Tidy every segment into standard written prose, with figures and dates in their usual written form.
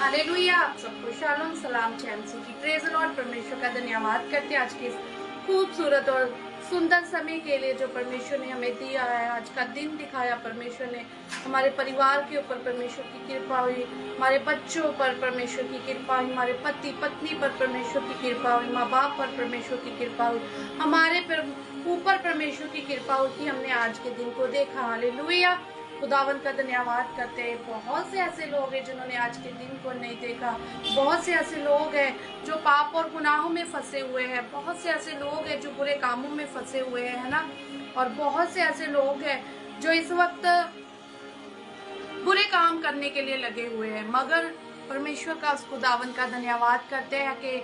Hallelujah. आप सबको shalom सलाम चैम्सी की प्रेज लॉर्ड। परमेश्वर का धन्यवाद करते हैं आज के इस खूबसूरत और सुंदर समय के लिए जो परमेश्वर ने हमें दिया है। आज का दिन दिखाया परमेश्वर ने, हमारे परिवार के ऊपर परमेश्वर की कृपा हुई, हमारे बच्चों पर परमेश्वर की कृपा हुई, हमारे पति पत्नी पर परमेश्वर की कृपा हुई, माँ बाप पर परमेश्वर की कृपा हुई, हमारे ऊपर परमेश्वर की कृपा हुई कि हमने आज के दिन को देखा। हालेलुया। खुदावन का धन्यवाद करते हैं। बहुत से ऐसे लोग हैं जिन्होंने आज के दिन को नहीं देखा। बहुत से ऐसे लोग हैं जो पाप और गुनाहों में फंसे हुए हैं। बहुत से ऐसे लोग हैं जो बुरे कामों में फंसे हुए हैं, है ना। और बहुत से ऐसे लोग हैं जो इस वक्त बुरे काम करने के लिए लगे हुए हैं, मगर परमेश्वर का उस खुदावन का धन्यवाद करते हैं कि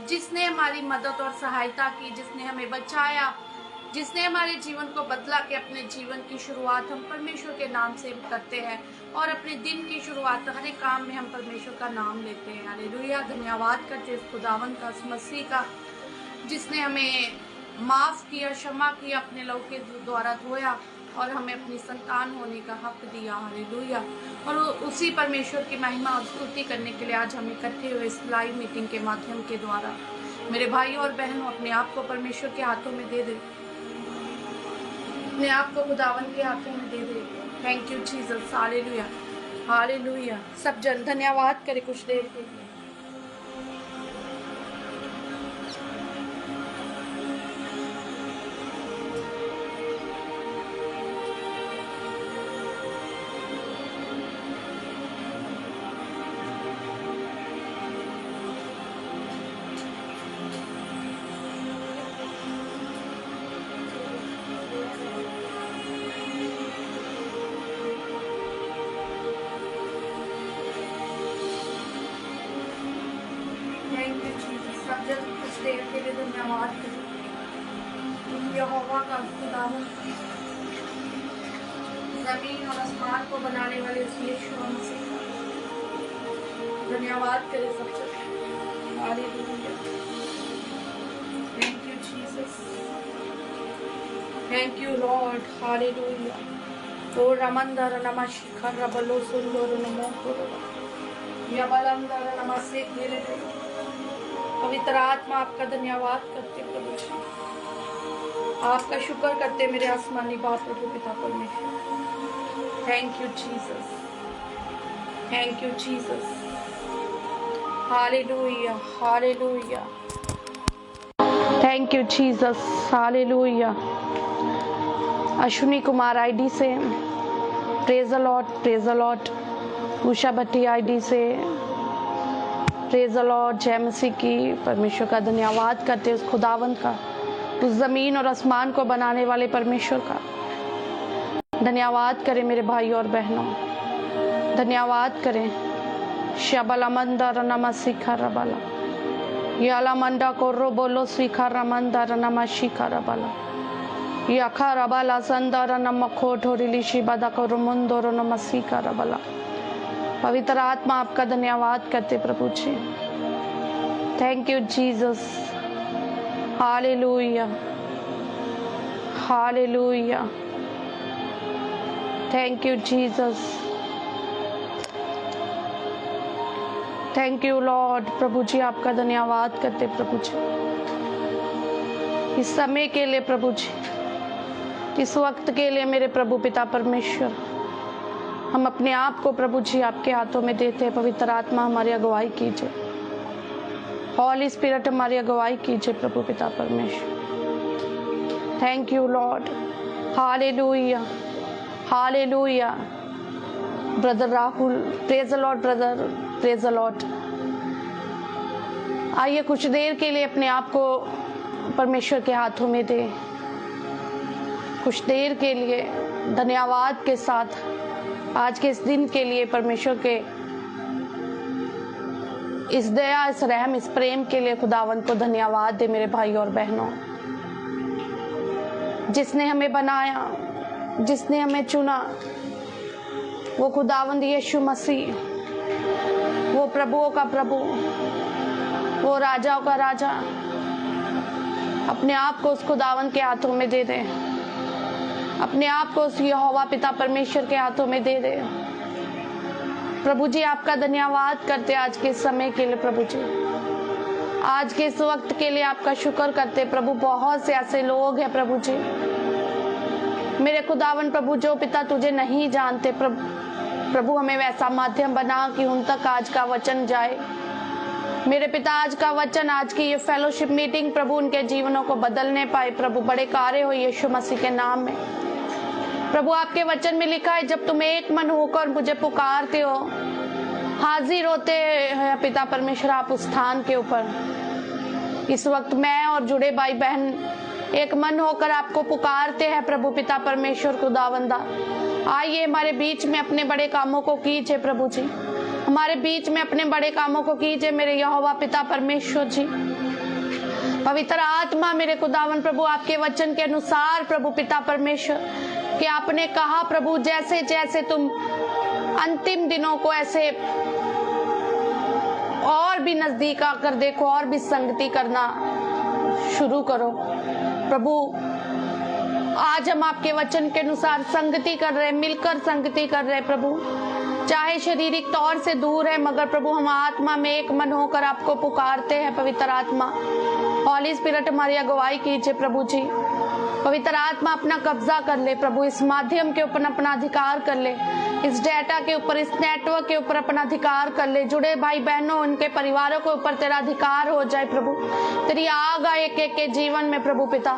जिसने हमारी मदद और सहायता की, जिसने हमें बचाया, जिसने हमारे जीवन को बदला के अपने जीवन की शुरुआत हम परमेश्वर के नाम से करते हैं और अपने दिन की शुरुआत हर एक काम में हम परमेश्वर का नाम लेते हैं। हालेलुया। धन्यवाद करते हैं खुदावन का, उस मसीह का जिसने हमें माफ किया, क्षमा किया, अपने लहू के द्वारा धोया और हमें अपनी संतान होने का हक दिया। हालेलुया। और उसी परमेश्वर की महिमा और स्तुति करने के लिए आज हम इकट्ठे हुए इस लाइव मीटिंग के माध्यम के द्वारा। मेरे भाई और बहनों, अपने आप को परमेश्वर के हाथों में दे दे, अपने आप को खुदावन के हाथों में दे दे। Thank you Jesus. Hallelujah, hallelujah. सब जन धन्यवाद करे कुछ देर के लिए। Thank you Jesus. सब जन कुछ देर के लिए धन्यवाद करें। यहोवा का खुदावन, जमीन और आसमान को बनाने वाले उस यीशु मसीह का धन्यवाद करें सब जन। Hallelujah. Thank you Jesus. Thank you Lord. Hallelujah. ओ रमंदर नमः शिखर रबलो सुंदर नमो कुरु यबलंदर नमस्ते तेरे। पवित्र आत्मा आपका धन्यवाद करते प्रभु जी, आपका शुक्र करते मेरे आसमानी बाप प्रभु पिता परमेश्वर। Thank you Jesus, thank you Jesus. Hallelujah, hallelujah. Thank you Jesus. Hallelujah. Ashwini Kumar ID से praise the Lord, praise the Lord. Usha Bhatti ID से प्रेज द लॉर्ड। जय मसीह की। परमेश्वर का धन्यवाद करते उस खुदावंत का, उस जमीन और आसमान को बनाने वाले परमेश्वर का धन्यवाद करें मेरे भाई और बहनों, धन्यवाद करें। शबला मंदर नमा शिखा रबला याला मंडा को रो बोलो शिखा रमंदर नमा शिखा रबला याखा रबला संदर नम खोठोरिली शिबदा को रुमुंदर नमा शिखा रबला। पवित्र आत्मा आपका धन्यवाद करते प्रभु जी। Thank you Jesus. Hallelujah, hallelujah. Thank you Jesus. Thank you Lord. प्रभु जी आपका धन्यवाद करते प्रभु जी, इस समय के लिए प्रभु जी, इस वक्त के लिए मेरे प्रभु पिता परमेश्वर। हम अपने आप को प्रभु जी आपके हाथों में देते हैं। पवित्र आत्मा हमारी अगुवाई कीजिए, हॉली स्पिरिट हमारी अगुवाई कीजिए प्रभु पिता परमेश्वर। Thank you Lord. Hallelujah, hallelujah. Brother Rahul, praise the Lord brother, praise the Lord. आइए कुछ देर के लिए अपने आप को परमेश्वर के हाथों में दें, कुछ देर के लिए धन्यवाद के साथ आज के इस दिन के लिए, परमेश्वर के इस दया, इस रहम, इस प्रेम के लिए खुदावंत को धन्यवाद दे मेरे भाई और बहनों। जिसने हमें बनाया, जिसने हमें चुना, वो खुदावंत यीशु मसीह, वो प्रभुओं का प्रभु, वो राजाओं का राजा। अपने आप को उस खुदावंत के हाथों में दे दें, अपने आप को उस यहोवा पिता परमेश्वर के हाथों में दे दे। प्रभु जी आपका धन्यवाद करते आज के समय के लिए प्रभु जी, आज के इस वक्त के लिए आपका शुक्र करते प्रभु। बहुत से ऐसे लोग हैं प्रभु जी मेरे खुदावन प्रभु जो पिता तुझे नहीं जानते प्रभु हमें वैसा माध्यम बना कि उन तक आज का वचन जाए। मेरे पिता आज का वचन, आज की ये फेलोशिप मीटिंग प्रभु उनके जीवनों को बदलने पाए प्रभु। बड़े कार्य हो यीशु मसीह के नाम में प्रभु। आपके वचन में लिखा है जब तुम एक मन होकर मुझे पुकारते हो, हाजिर होते हैं पिता परमेश्वर आप उस स्थान के ऊपर। इस वक्त मैं और जुड़े भाई बहन एक मन होकर आपको पुकारते हैं प्रभु पिता परमेश्वर खुदावंदा। आइए हमारे बीच में अपने बड़े कामों को कीजिए प्रभु जी, हमारे बीच में अपने बड़े कामों को कीजिए मेरे यहोवा पिता परमेश्वर जी। पवित्र आत्मा मेरे खुदावन प्रभु आपके वचन के अनुसार प्रभु पिता परमेश्वर कि आपने कहा प्रभु जैसे जैसे तुम अंतिम दिनों को ऐसे और भी नजदीक आकर देखो, और भी संगति करना शुरू करो प्रभु। आज हम आपके वचन के अनुसार संगति कर रहे, मिलकर संगति कर रहे प्रभु। चाहे शारीरिक तौर से दूर है मगर प्रभु हम आत्मा में एक मन होकर आपको पुकारते हैं। पवित्र आत्मा हॉली स्पिरिट हमारी अगुवाई कीजिए प्रभु जी। पवित्र आत्मा अपना कब्जा कर ले प्रभु, इस माध्यम के ऊपर अपना अधिकार कर ले, इस डेटा के ऊपर, इस नेटवर्क के ऊपर अपना अधिकार कर ले। जुड़े भाई बहनों उनके परिवारों के ऊपर तेरा अधिकार हो जाए प्रभु। तेरी आग आए एक एक के जीवन में प्रभु पिता,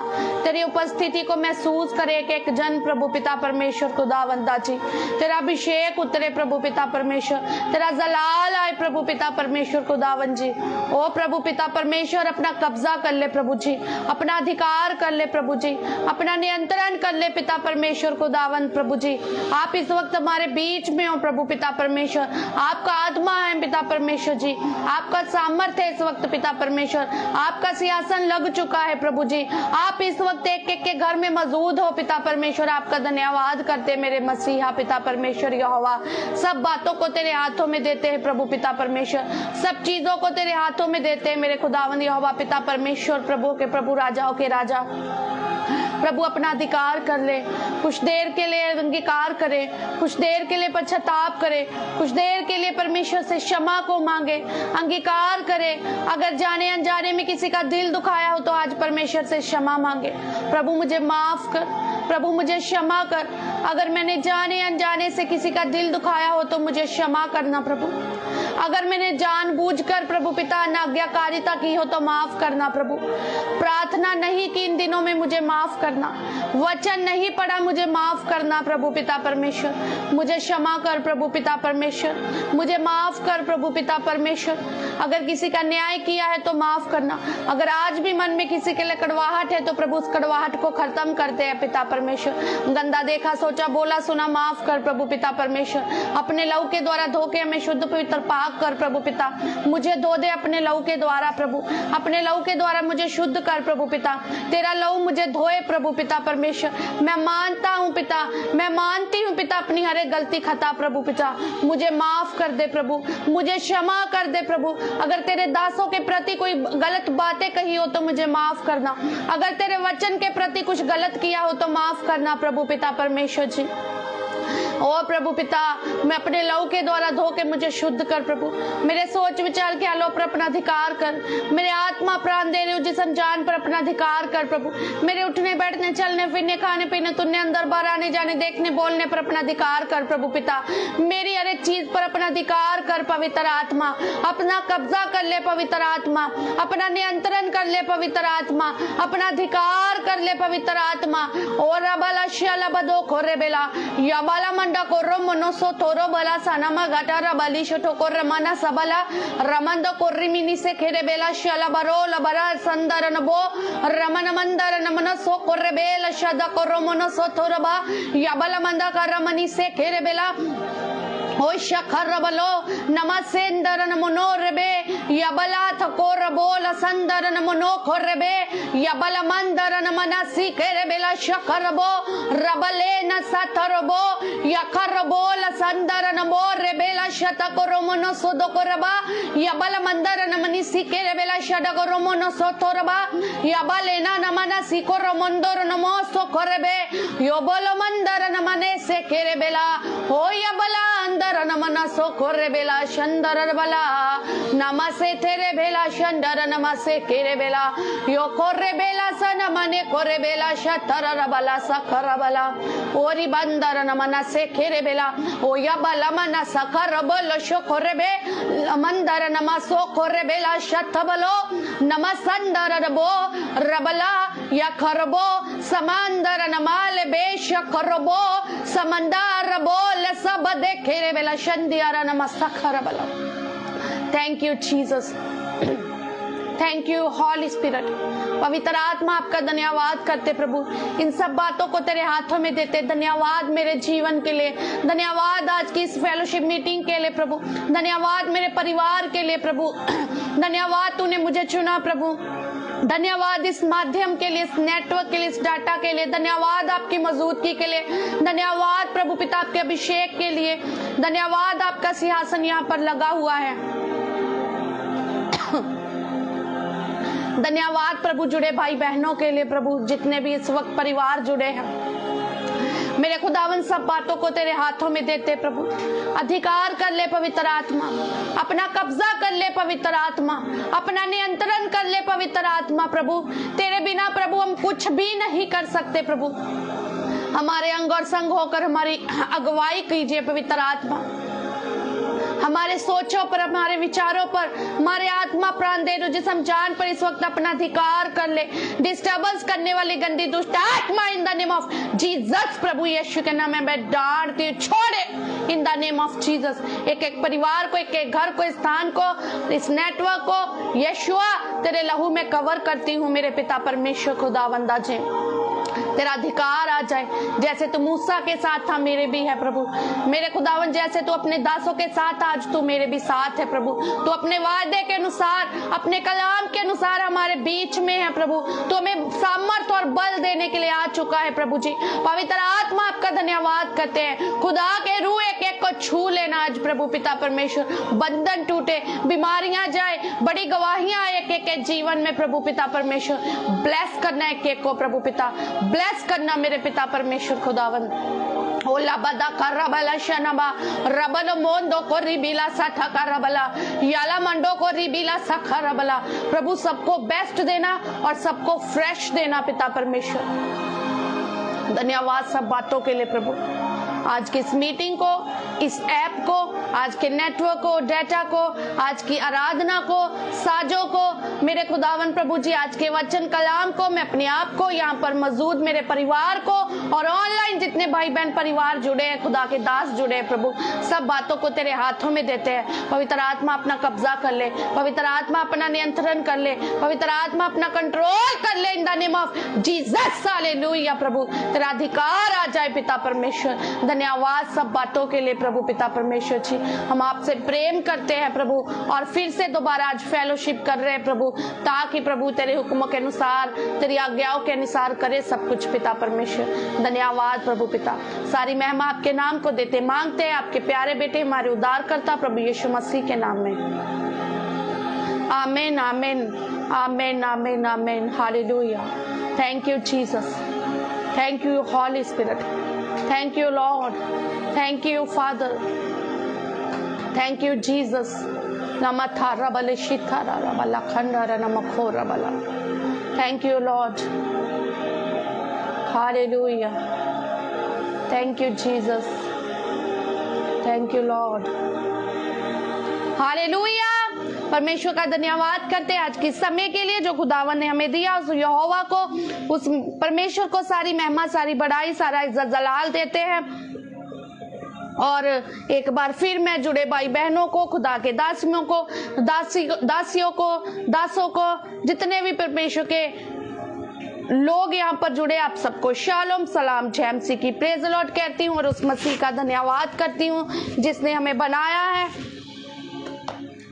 तेरी उपस्थिति को महसूस करे एक एक जन प्रभु पिता परमेश्वर खुदावंदा जी। तेरा अभिषेक उतरे प्रभु पिता परमेश्वर, तेरा जलाल आए प्रभु पिता परमेश्वर खुदावन जी। ओ प्रभु पिता परमेश्वर अपना कब्जा कर ले प्रभु जी, अपना अधिकार कर ले प्रभु जी, अपना नियंत्रण कर ले पिता परमेश्वर खुदावन प्रभु जी। आप इस वक्त हमारे बीच में हो प्रभु पिता परमेश्वर, आपका आत्मा है पिता परमेश्वर जी, आपका सामर्थ्य है इस वक्त पिता परमेश्वर, आपका सिंहासन लग चुका है प्रभु जी। आप इस वक्त एक एक के घर में मौजूद हो पिता परमेश्वर, आपका धन्यवाद करते मेरे मसीहा पिता परमेश्वर यहोवा। सब बातों को तेरे हाथों में देते हैं प्रभु पिता परमेश्वर, सब चीजों को तेरे हाथों में देते हैं मेरे खुदावंद यहोवा पिता परमेश्वर। प्रभु के प्रभु, राजाओं के राजा प्रभु अपना अधिकार कर ले। कुछ देर के लिए अंगीकार करे, कुछ देर के लिए पश्चाताप करे, कुछ देर के लिए परमेश्वर से क्षमा को मांगे, अंगीकार करे। अगर जाने अनजाने में किसी का दिल दुखाया हो तो आज परमेश्वर से क्षमा मांगे। प्रभु मुझे माफ कर, प्रभु मुझे क्षमा कर। अगर मैंने जाने अनजाने से किसी का दिल दुखाया हो तो मुझे क्षमा करना प्रभु। अगर मैंने जानबूझकर प्रभु पिता अनाज्ञाकारिता की हो तो माफ करना प्रभु। प्रार्थना नहीं की इन दिनों में मुझे माफ करना, वचन नहीं पढ़ा मुझे माफ करना प्रभु पिता परमेश्वर। मुझे क्षमा कर प्रभु पिता परमेश्वर, मुझे माफ कर प्रभु पिता परमेश्वर। अगर किसी का न्याय किया है तो माफ करना। अगर आज भी मन में किसी के लिए कड़वाहट है तो प्रभु उस कड़वाहट को खत्म करते हैं पिता परमेश्वर। गंदा देखा सोचा बोला सुना माफ कर प्रभु पिता परमेश्वर। अपने लहू के द्वारा धो के हमें शुद्ध पवित्र पाक कर प्रभु पिता। मुझे धो दे अपने लहू के द्वारा प्रभु, अपने लहू के द्वारा मुझे शुद्ध कर प्रभु पिता। तेरा लहू मुझे धोए प्रभु पिता परमेश्वर। मैं मानता हूँ पिता, मैं मानती हूँ पिता अपनी हर एक गलती खता प्रभु पिता। मुझे माफ कर दे प्रभु, मुझे क्षमा कर दे प्रभु। अगर तेरे दासों के प्रति कोई गलत बातें कही हो तो मुझे माफ करना। अगर तेरे वचन के प्रति कुछ गलत किया हो तो माफ करना प्रभु पिता परमेश्वर जी। ओ प्रभु पिता, मैं अपने लहू के द्वारा धो के मुझे शुद्ध कर प्रभु। मेरे सोच विचार के आलो पर अपना अधिकार कर। मेरे आत्मा प्राण दे रही हूँ जिसम जान पर अपना अधिकार कर प्रभु। मेरे उठने बैठने चलने फिरने खाने पीने तुन्ने अंदर बाहर आने जाने देखने बोलने पर अपना अधिकार कर प्रभु पिता। मेरी हर एक चीज पर अपना अधिकार कर पवित्र आत्मा। अपना कब्जा कर ले पवित्र आत्मा, अपना नियंत्रण कर ले पवित्र आत्मा, अपना अधिकार कर ले पवित्र आत्मा। और रबला शला बदो खोरे बेला याबाला मंडा कोर्रो मनोसो थोरो बला सनमा गटारा बलिशो ठोकोर रमना सबला रमंदो कोर्री मिनी से खेरे बेला शला बरो लबरा संदर नबो रमन मंदर नमन सो कोर्रे बेला शदा कोर्रो मनोसो थोरो बा याबाला मंदा करमनी से खेरे बेला ओ शखर बलो नमसेंदर नमनो रेबे यबला थकोर बोल संदरन मनो खोरबे यबल मंदरन मनसी केरे बेला शकरबो रबले न सतरबो यकरबो ल संदरन मोरे बेला शतकोर मनो सोदकोरबा यबल मंदरन मनिसी केरे बेला शडकोर मनो सोतोरबा यबले न मनसी कोर मंदर नमो सोकोरबे योबल मंदरन मने से केरे बेला हो यबला अंदर नमना सोकोरे बेला शंदर बला नमसे तेरे बेला शंदर नमसे केरे बेला यो कोरे बेला सन मने कोरे बेला शतर बला सखर बला ओरी बंदर नमना से केरे बेला ओ यबला मना सखर बलो शो कोरे बे मंदर नमा सो कोरे बेला शत बलो नमसंदर रबो रबला या खरबो समंदर नमाल बेश करबो समंदर बोल सब देखे रे बेला शंदियारा नमस्कार बला। Thank you Jesus, thank you Holy Spirit. पवित्र आत्मा आपका धन्यवाद करते प्रभु, इन सब बातों को तेरे हाथों में देते। धन्यवाद मेरे जीवन के लिए, धन्यवाद आज की इस फेलोशिप मीटिंग के लिए प्रभु, धन्यवाद मेरे परिवार के लिए प्रभु, धन्यवाद तूने मुझे चुना प्रभु, धन्यवाद इस माध्यम के लिए, इस नेटवर्क के लिए, इस डाटा के लिए, धन्यवाद आपकी मौजूदगी के लिए, धन्यवाद प्रभु पिता आपके अभिषेक के लिए, धन्यवाद आपका सिंहासन यहाँ पर लगा हुआ है। धन्यवाद प्रभु जुड़े भाई बहनों के लिए प्रभु, जितने भी इस वक्त परिवार जुड़े हैं मेरे खुदावन, सब बातों को तेरे हाथों में देते प्रभु। अधिकार कर ले पवित्र आत्मा, अपना कब्जा कर ले पवित्र आत्मा, अपना नियंत्रण कर ले पवित्र आत्मा प्रभु। तेरे बिना प्रभु हम कुछ भी नहीं कर सकते प्रभु। हमारे अंग और संग होकर हमारी अगुवाई कीजिए पवित्र आत्मा, हमारे सोचों पर, हमारे विचारों पर, हमारे आत्मा प्राण दे दो, जिस हम जान पर इस वक्त अपना अधिकार कर ले। डिस्टर्बेंस करने वाली गंदी दुष्ट आत्मा in the name of Jesus प्रभु यीशु के नाम में मैं डांटती हूँ, छोड़े in the name of Jesus. एक एक परिवार को, एक एक घर को, इस स्थान को, इस नेटवर्क को यीशुआ तेरे लहू में कवर करती हूँ। मेरे पिता परमेश्वर खुदावंदा जी, तेरा अधिकार आ जाए, जैसे तू मूसा के साथ था मेरे भी है प्रभु। मेरे खुदावन, जैसे तू अपने दासों के साथ आज तू मेरे भी साथ है प्रभु। तू अपने वादे के अनुसार, अपने कलाम के अनुसार हमारे बीच में है प्रभु। तू हमें सामर्थ और बल देने के लिए आ चुका है प्रभु जी। पवित्र आत्मा आपका धन्यवाद करते हैं। खुदा के रूह एक एक को छू लेना आज प्रभु पिता परमेश्वर। बंधन टूटे, बीमारियां जाए, बड़ी गवाहियां एक एक के जीवन में प्रभु पिता परमेश्वर। ब्लेस करना एक एक को प्रभु पिता, ब्लेस करना मेरे पिता परमेश्वर खुदावन। ओला बदा करबला शनबा रबल मोंदो को रिबिला साथा करबला याला मंडो को रिबिला सखरबला। प्रभु सबको बेस्ट देना और सबको फ्रेश देना पिता परमेश्वर। धन्यवाद सब बातों के लिए प्रभु। आज की इस मीटिंग को, इस ऐप को, आज के नेटवर्क को, डेटा को, आज की आराधना को, साजों को, मेरे खुदावन प्रभु जी, आज के वचन कलाम को, मैं अपने आप को, यहाँ पर मौजूद मेरे परिवार को और ऑनलाइन जितने भाई बहन परिवार जुड़े हैं, खुदा के दास जुड़े हैं प्रभु, सब बातों को तेरे हाथों में देते हैं। पवित्र आत्मा अपना कब्जा कर ले, पवित्र आत्मा अपना नियंत्रण कर ले, पवित्र आत्मा अपना कंट्रोल कर ले in the name of Jesus. Hallelujah प्रभु, तेरा अधिकार आ जाए पिता परमेश्वर। धन्यवाद सब बातों के लिए प्रभु पिता परमेश्वर जी। हम आपसे प्रेम करते हैं प्रभु और फिर से दोबारा आज फेलोशिप कर रहे हैं प्रभु, ताकि प्रभु तेरे हुक्मों के अनुसार, तेरी आज्ञाओं के अनुसार करे सब कुछ पिता परमेश्वर। धन्यवाद प्रभु पिता, सारी महिमा आपके नाम को देते मांगते हैं आपके प्यारे बेटे हमारे उद्धारकर्ता प्रभु यीशु मसीह के नाम में। आमीन आमीन आमीन आमीन आमीन। Hallelujah. Thank you Jesus, thank you Holy Spirit, thank you Lord, thank you Father, thank you Jesus. Namathara bale shithara bala khandara namakhora bala. Thank you Lord. Hallelujah. Thank you Jesus. Thank you Lord. Hallelujah. परमेश्वर का धन्यवाद करते हैं आज के समय के लिए जो खुदावन ने हमें दिया। उस यहोवा को, उस परमेश्वर को सारी महिमा, सारी बड़ाई, सारा इज्जत जलाल देते हैं। और एक बार फिर मैं जुड़े भाई बहनों को, खुदा के दासियों को, दासियों को, दासों को, जितने भी परमेश्वर के लोग यहाँ पर जुड़े, आप सबको शालोम सलाम जय मसीह की प्रेज लॉर्ड कहती हूँ और उस मसीह का धन्यवाद करती हूँ जिसने हमें बनाया है,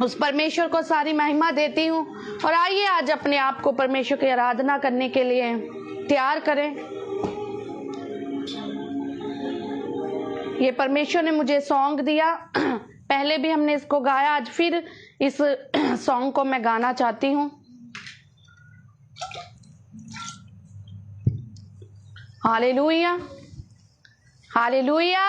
उस परमेश्वर को सारी महिमा देती हूँ। और आइए आज अपने आप को परमेश्वर की आराधना करने के लिए तैयार करें। ये परमेश्वर ने मुझे सॉन्ग दिया, पहले भी हमने इसको गाया, आज फिर इस सॉन्ग को मैं गाना चाहती हूँ। Hallelujah, hallelujah.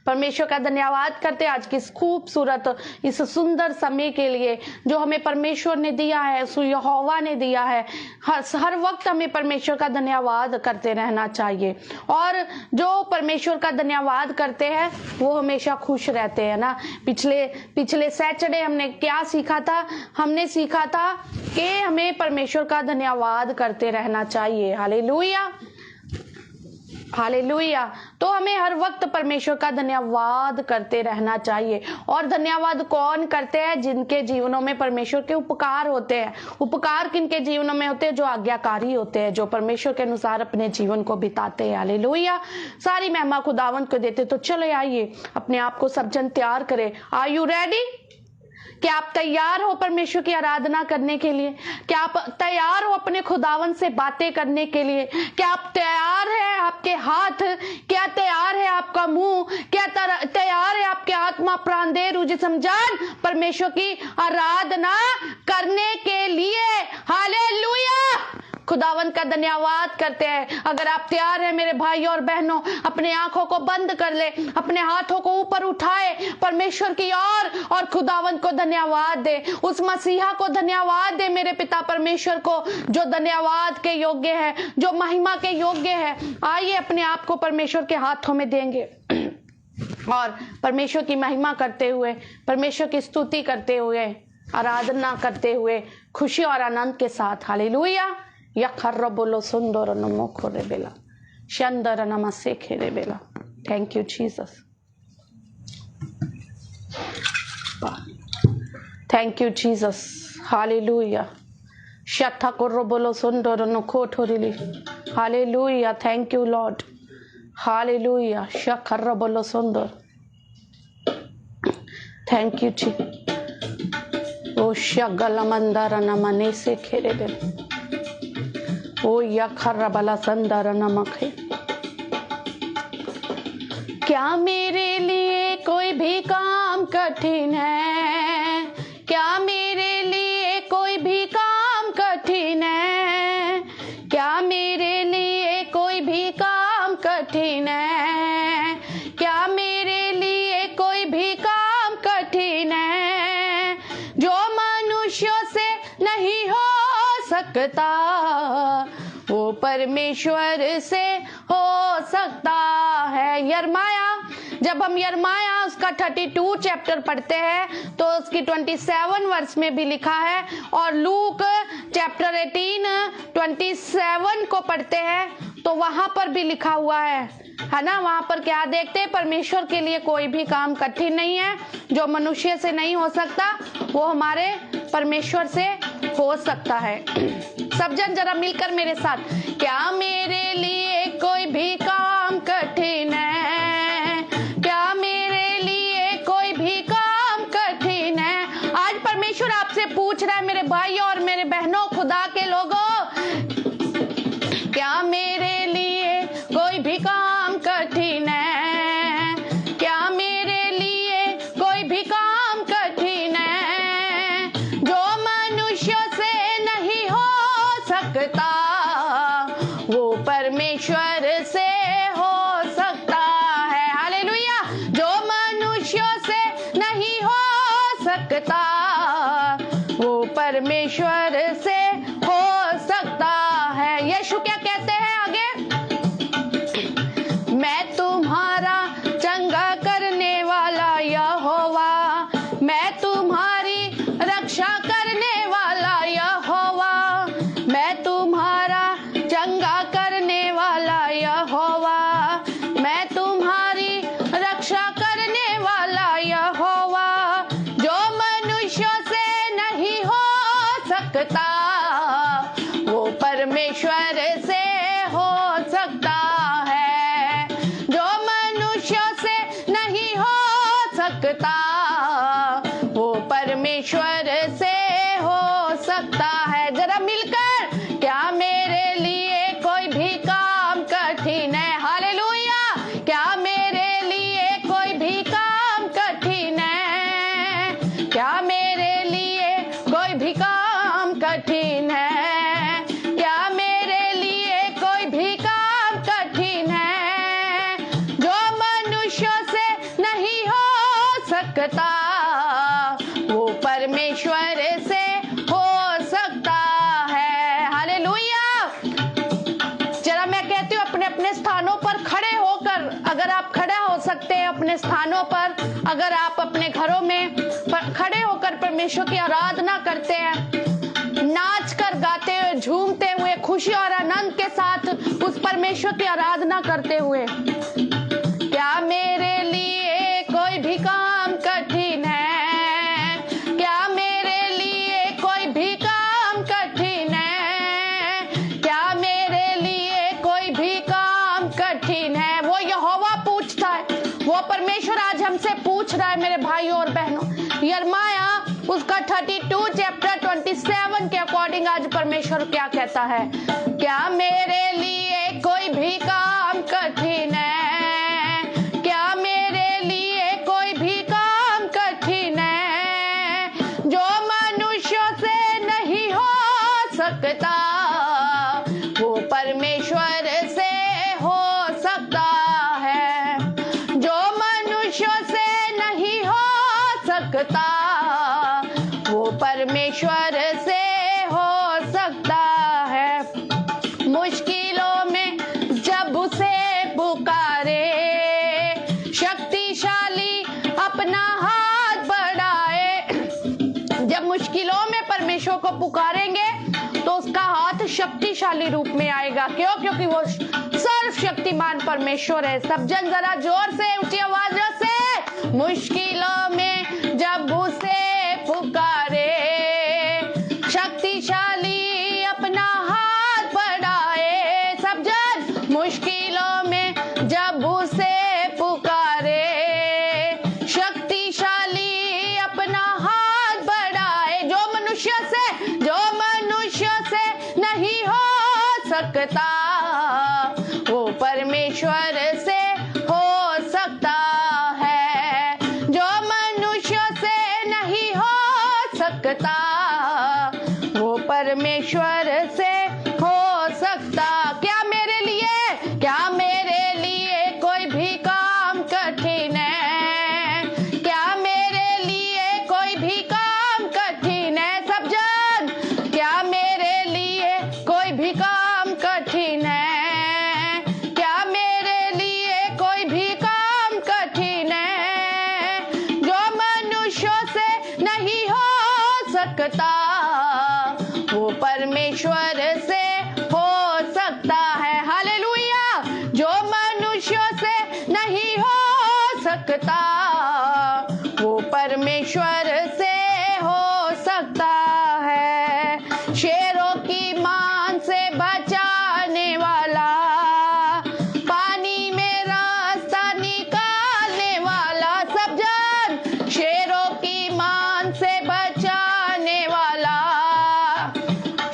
परमेश्वर का धन्यवाद करते आज की इस खूबसूरत इस सुंदर समय के लिए जो हमें परमेश्वर ने दिया है, यहोवा ने दिया है। हर वक्त हमें परमेश्वर का धन्यवाद करते रहना चाहिए, और जो परमेश्वर का धन्यवाद करते हैं वो हमेशा खुश रहते हैं ना। पिछले सैटरडे हमने क्या सीखा था? हमने सीखा था कि हमें परमेश्वर का धन्यवाद करते रहना चाहिए। Hallelujah, hallelujah. तो हमें हर वक्त परमेश्वर का धन्यवाद करते रहना चाहिए। और धन्यवाद कौन करते हैं? जिनके जीवनों में परमेश्वर के उपकार होते हैं। उपकार किनके जीवनों में होते हैं? जो आज्ञाकारी होते हैं, जो परमेश्वर के अनुसार अपने जीवन को बिताते हैं। हालेलुया, सारी महिमा खुदावंत को देते। तो चलो आइए अपने आप को सब जन तैयार करें। Are you ready? क्या आप तैयार हो परमेश्वर की आराधना करने के लिए? क्या आप तैयार हो अपने खुदावन से बातें करने के लिए? क्या आप तैयार है आपके हाथ? क्या तैयार है आपका मुंह? क्या तैयार है आपके आत्मा, प्राण, देह, रूह, जिस्म, जान परमेश्वर की आराधना करने के लिए? हालेलुया, खुदावन का धन्यवाद करते हैं। अगर आप तैयार हैं मेरे भाई और बहनों, अपने आंखों को बंद कर ले, अपने हाथों को ऊपर उठाए परमेश्वर की ओर और खुदावन को धन्यवाद दे। उस मसीहा को धन्यवाद दे, मेरे पिता परमेश्वर को, जो धन्यवाद के योग्य है, जो महिमा के योग्य है। आइए अपने आप को परमेश्वर के हाथों में देंगे और परमेश्वर की महिमा करते हुए, परमेश्वर की स्तुति करते हुए, आराधना करते हुए, खुशी और आनंद के साथ। हालेलुया। यखर्र बोलो सुंदर नमो खोरे बेला शंदर नमसे खेरे बेला। Thank you Jesus, thank you Jesus. Hallelujah. शथा कोर्रो बोलो सुंदर नो खोठोरिली। Hallelujah, thank you Lord. Hallelujah. शखर्र बोलो सुंदर, थैंक यू जी। ओ शगल मंदार नमने से खेरे बेला। ओ या खर्रा बला संदर नमक है। क्या मेरे लिए कोई भी काम कठिन है? क्या मेरे लिए कोई भी काम कठिन है? क्या मेरे लिए कोई भी काम कठिन है? क्या मेरे लिए कोई भी काम कठिन है? जो मनुष्यों से नहीं हो सकता वो परमेश्वर से हो सकता है। यरमाया, जब हम यरमाया उसका 32 चैप्टर पढ़ते हैं तो उसकी 27 वर्ष में भी लिखा है, और लूक चैप्टर 18 27 को पढ़ते हैं तो वहां पर भी लिखा हुआ है ना। वहां पर क्या देखते हैं? परमेश्वर के लिए कोई भी काम कठिन नहीं है। जो मनुष्य से नहीं हो सकता वो हमारे परमेश्वर से हो सकता है। सब जन जरा मिलकर मेरे साथ, क्या मेरे लिए कोई भी काम कठिन है? क्या मेरे लिए कोई भी काम कठिन है? आज परमेश्वर आपसे पूछ रहा है मेरे भाई और मेरे बहनों, खुदा के लोगों, क्या मेरे लिए कोई भी काम कठिन है? क्या मेरे लिए कोई भी काम कठिन है? जो मनुष्यों से नहीं हो सकता वो परमेश्वर से हो सकता है। हालेलुया। जो मनुष्यों से नहीं हो सकता वो परमेश्वर से हो सकता है। यीशु क्या कहते हैं आगे? मैं तुम्हारा चंगा करने वाला यहोवा, मैं तुम्हारी रक्षा करने वाला यहोवा, मैं तुम्हारा चंगा करने वाला यहोवा, मैं तुम्हारी रक्षा करने वाला यहोवा। जो मनुष्यों से नहीं हो सकता परमेश्वर से हो सकता है। जरा मिलकर, क्या मेरे लिए कोई भी काम कठिन है? हालेलुया। क्या मेरे लिए कोई भी काम कठिन है? क्या मेरे लिए कोई भी काम कठिन है? क्या मेरे लिए कोई भी काम कठिन है? जो मनुष्य से नहीं हो सकता वो परमेश्वर से हो सकता है। हालेलुया। जरा मैं कहती हूँ अपने अपने स्थानों पर खड़े होकर, अगर आप खड़ा हो सकते हैं अपने स्थानों पर, अगर आप अपने घरों में खड़े होकर परमेश्वर की आराधना करते हैं, नाच कर गाते हुए, झूमते हुए, खुशी और आनंद के साथ उस परमेश्वर की आराधना करते हुए, क्या मेरे लिए कोई भी काम कठिन है? क्या मेरे लिए कोई भी काम कठिन है? क्या मेरे लिए कोई भी काम कठिन है? वो यहोवा पूछता है, वो परमेश्वर आज हमसे पूछ रहा है मेरे भाइयों और बहनों। यिर्मयाह उसका 32 चैप्टर 27 के अकॉर्डिंग आज परमेश्वर क्या कहता है? क्या मेरे लिए कोई भी काम कठिन है? क्या मेरे लिए कोई भी काम कठिन है? जो मनुष्य से नहीं हो सकता वो परमेश्वर से हो सकता है। जो मनुष्य से नहीं हो सकता वो परमेश्वर से हो सकता है। मुश्किलों में जब उसे पुकारे, शक्तिशाली अपना हाथ बढ़ाए। जब मुश्किलों में परमेश्वर को पुकारेंगे तो उसका हाथ शक्तिशाली रूप में आएगा। क्यों? क्योंकि वो सर्वशक्तिमान परमेश्वर है। सब जन जरा जोर से ऊंची आवाज से, मुश्किलों में जब उसे पुकारे, शक्तिशाली अपना हाथ बढ़ाए। सब जन, मुश्किलों में जब उसे पुकारे, शक्तिशाली अपना हाथ बढ़ाए। जो मनुष्य से नहीं हो सकता वो परमेश्वर से हो सकता है। जो मनुष्य से नहीं हो सकता वो परमेश्वर से हो सकता। क्या मेरे लिए कोई भी काम कठिन है? क्या मेरे लिए कोई भी काम कठिन है? सब जन, क्या मेरे लिए कोई भी काम कठिन है? क्या मेरे लिए कोई भी काम कठिन है? जो मनुष्य से नहीं हो सकता वो परमेश्वर से हो सकता है। हालेलुया। जो मनुष्य से नहीं हो सकता वो परमेश्वर से हो सकता है। शेरों की मान से बचाने वाला, पानी में रास्ता निकालने वाला। सब जन, शेरों की मान से बचाने वाला,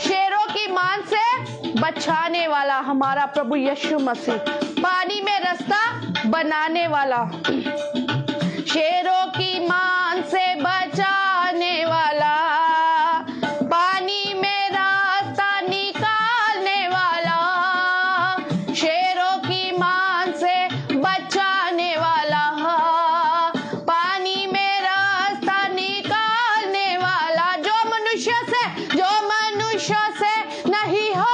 शेरों की मान से बचाने वाला हमारा प्रभु यीशु मसीह, पानी में रास्ता बनाने वाला, शेरों की मान से बचाने वाला, पानी में रास्ता निकालने वाला, शेरों की मान से बचाने वाला, पानी में रास्ता निकालने वाला। जो मनुष्य से नहीं हो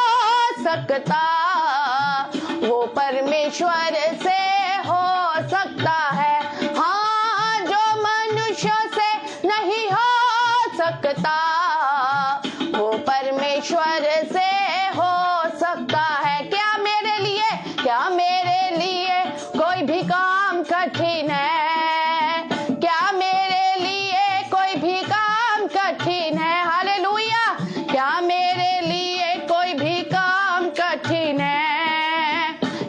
सकता वो परमेश्वर से हो सकता है। हाँ, जो मनुष्य से नहीं हो सकता वो परमेश्वर से हो सकता है। क्या मेरे लिए कोई भी काम कठिन है? क्या मेरे लिए कोई भी काम कठिन है? हालेलुया। क्या मेरे लिए कोई भी काम कठिन है?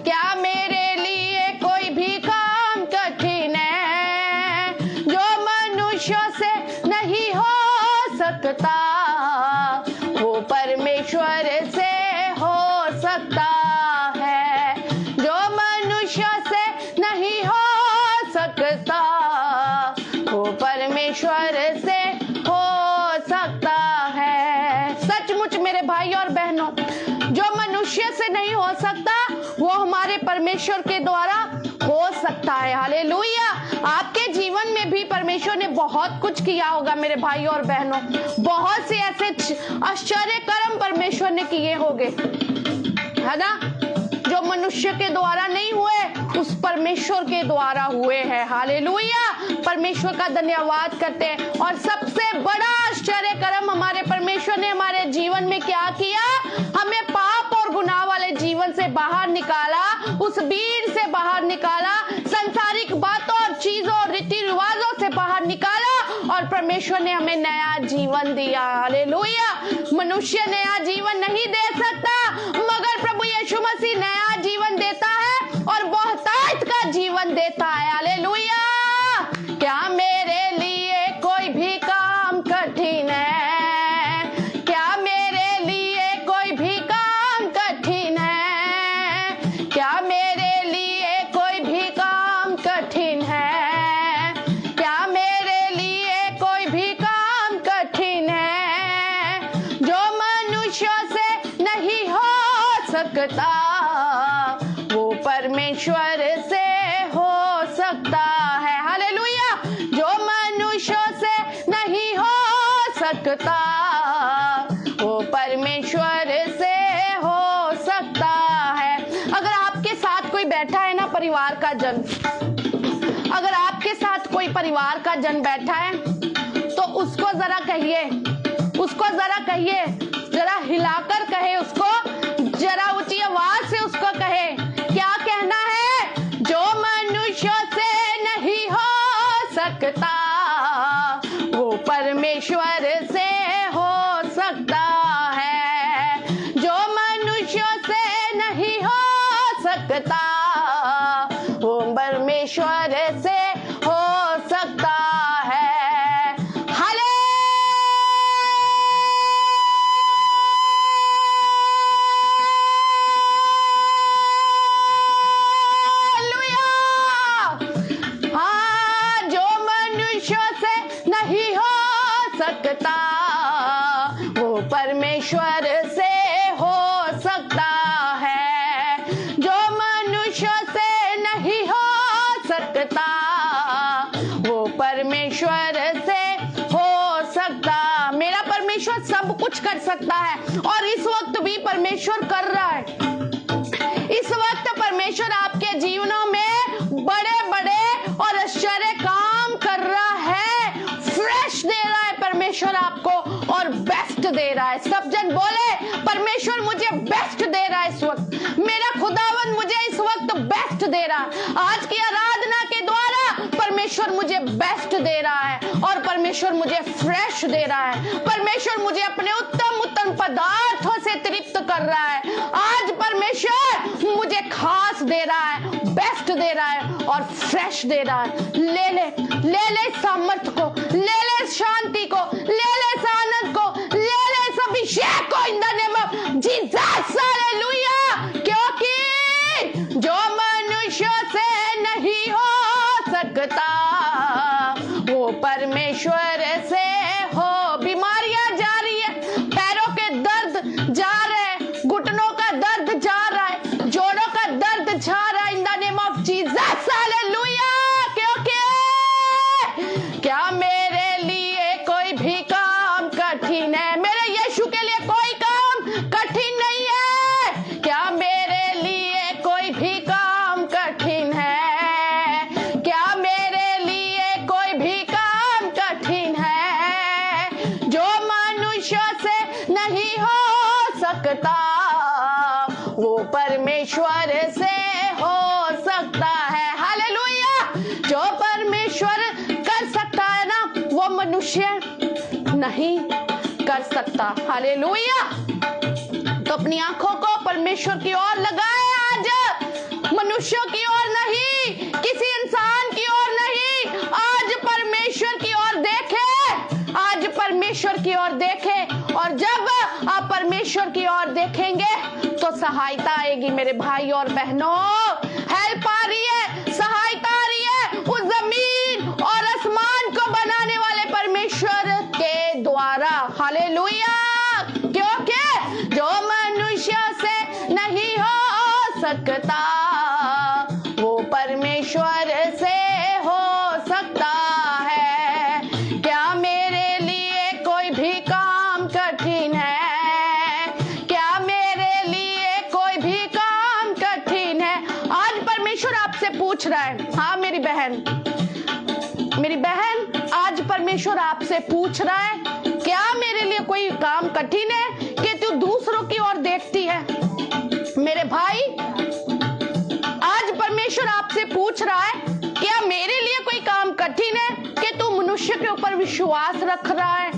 क्या मेरे लिए कोई भी काम कठिन है? जो मनुष्य से नहीं हो सकता, वो परमेश्वर से हो सकता है, जो मनुष्य से नहीं हो सकता, वो परमेश्वर से हो सकता है। सचमुच मेरे भाई और बहनों, जो मनुष्य से नहीं हो सकता वो हमारे परमेश्वर के द्वारा हो सकता है। हालेलुया। आपके जीवन में भी परमेश्वर ने बहुत कुछ किया होगा मेरे भाई और बहनों, बहुत से ऐसे आश्चर्य कर्म परमेश्वर ने किए होंगे, है ना, जो मनुष्य के द्वारा नहीं हुए, उस परमेश्वर के द्वारा हुए हैं। हालेलुया। परमेश्वर का धन्यवाद करते हैं। और सबसे बड़ा आश्चर्य कर्म हमारे परमेश्वर ने हमारे जीवन में क्या किया, हमें पाप और गुनाह वाले जीवन से बाहर निकाला, उस भीड़ से बाहर निकाला, संसारिक बातों और चीजों और रीति रिवाजों से बाहर निकाला, और परमेश्वर ने हमें नया जीवन दिया। हालेलुया। मनुष्य नया जीवन नहीं दे सकता, मगर प्रभु यीशु मसीह नया जीवन देता है और बहुतायत का जीवन देता है। हालेलुया। क्या मेरे लिए कोई भी काम कठिन है? क्या मेरे लिए कोई भी काम कठिन है? क्या मेरे लिए कोई भी काम कठिन है? क्या मेरे लिए कोई भी काम कठिन है? जो मनुष्य से नहीं हो सकता, वो परमेश्वर से हो सकता है। हालेलुया। जो मनुष्य से नहीं हो सकता, वो परमेश्वर से हो सकता है। अगर आपके साथ कोई बैठा है ना, परिवार का जन, अगर आपके साथ कोई परिवार का जन बैठा है, तो उसको जरा कहिए, उसको जरा कहिए, जरा हिलाकर कहे, उसको जरा ऊंची आवाज से उसको कहे। क्या कहना है? जो मनुष्य से नहीं हो सकता, वो परमेश्वर से हो सकता है। जो मनुष्य से नहीं हो सकता, वो परमेश्वर से हो सकता है। हालेलुया। हाँ, जो मनुष्य से नहीं हो सकता, वो परमेश्वर से हो सकता है। जो मनुष्य से नहीं हो सकता, वो परमेश्वर से हो सकता। मेरा परमेश्वर सब कुछ कर सकता है, और इस वक्त भी परमेश्वर कर रहा है। इस वक्त परमेश्वर आपके जीवनों में बड़े बड़े और आश्चर्य काम कर रहा है। फ्रेश दे रहा है परमेश्वर आपको, और बेस्ट दे रहा है। सब जन बोले, परमेश्वर मुझे बेस्ट दे रहा है इस वक्त, मेरा खुदावन मुझे इस वक्त बेस्ट दे रहा है। आज की आराधना के द्वारा परमेश्वर मुझे बेस्ट दे रहा है, और परमेश्वर मुझे फ्रेश दे रहा है। परमेश्वर मुझे अपने उत्तम उत्तम पदार्थों से तृप्त कर रहा है। आज परमेश्वर मुझे खास दे रहा है, बेस्ट दे रहा है और फ्रेश दे रहा है। ले ले सामर्थ को, ले ले शांति को, ले ले आनंद को, ले ले इस अभिषेक को इन the name of Jesus. Hallelujah. क्योंकि जो मनुष्य से नहीं हो सकता, वो परमेश्वर से हो। बीमारियां जा रही है, पैरों के दर्द जा रहे हैं, घुटनों का दर्द जा रहा है, जोड़ों का दर्द जा रहा है इन the name of Jesus. Hallelujah. क्योंकि क्या मेरे लिए कोई भी काम कठिन है? मेरे यीशु के लिए कोई काम कठिन नहीं है। क्या मेरे लिए कोई भी काम कठिन है? क्या मेरे लिए कोई भी काम कठिन है? जो मनुष्य से नहीं हो सकता, वो परमेश्वर से हो सकता है। हालेलुया। जो परमेश्वर कर सकता है ना, वो मनुष्य नहीं कर सकता। हालेलुया। तो अपनी आंखों को परमेश्वर की ओर लगाए, आज मनुष्यों की ओर नहीं, किसी इंसान की ओर नहीं, आज परमेश्वर की ओर देखे। आज परमेश्वर परमेश्वर की ओर देखें, और जब आप परमेश्वर की ओर देखेंगे तो सहायता आएगी मेरे भाई और बहनों। हेल्प आ रही है, सहायता आ रही है उस जमीन और आसमान को बनाने वाले परमेश्वर के द्वारा। हालेलुया। क्योंकि जो मनुष्य से नहीं हो सकता वो परमेश्वर से हो सकता है। क्या मेरे लिए कोई भी काम कठिन है? क्या मेरे लिए कोई भी काम कठिन है? आज परमेश्वर आपसे पूछ रहा है। हाँ मेरी बहन, आज परमेश्वर आपसे पूछ रहा है, क्या मेरे लिए कोई काम कठिन है कि तू दूसरों की ओर देखती है? मेरे भाई, आज परमेश्वर आपसे पूछ रहा है, क्या मेरे लिए कोई काम कठिन है कि तू मनुष्य के ऊपर विश्वास रख रहा है?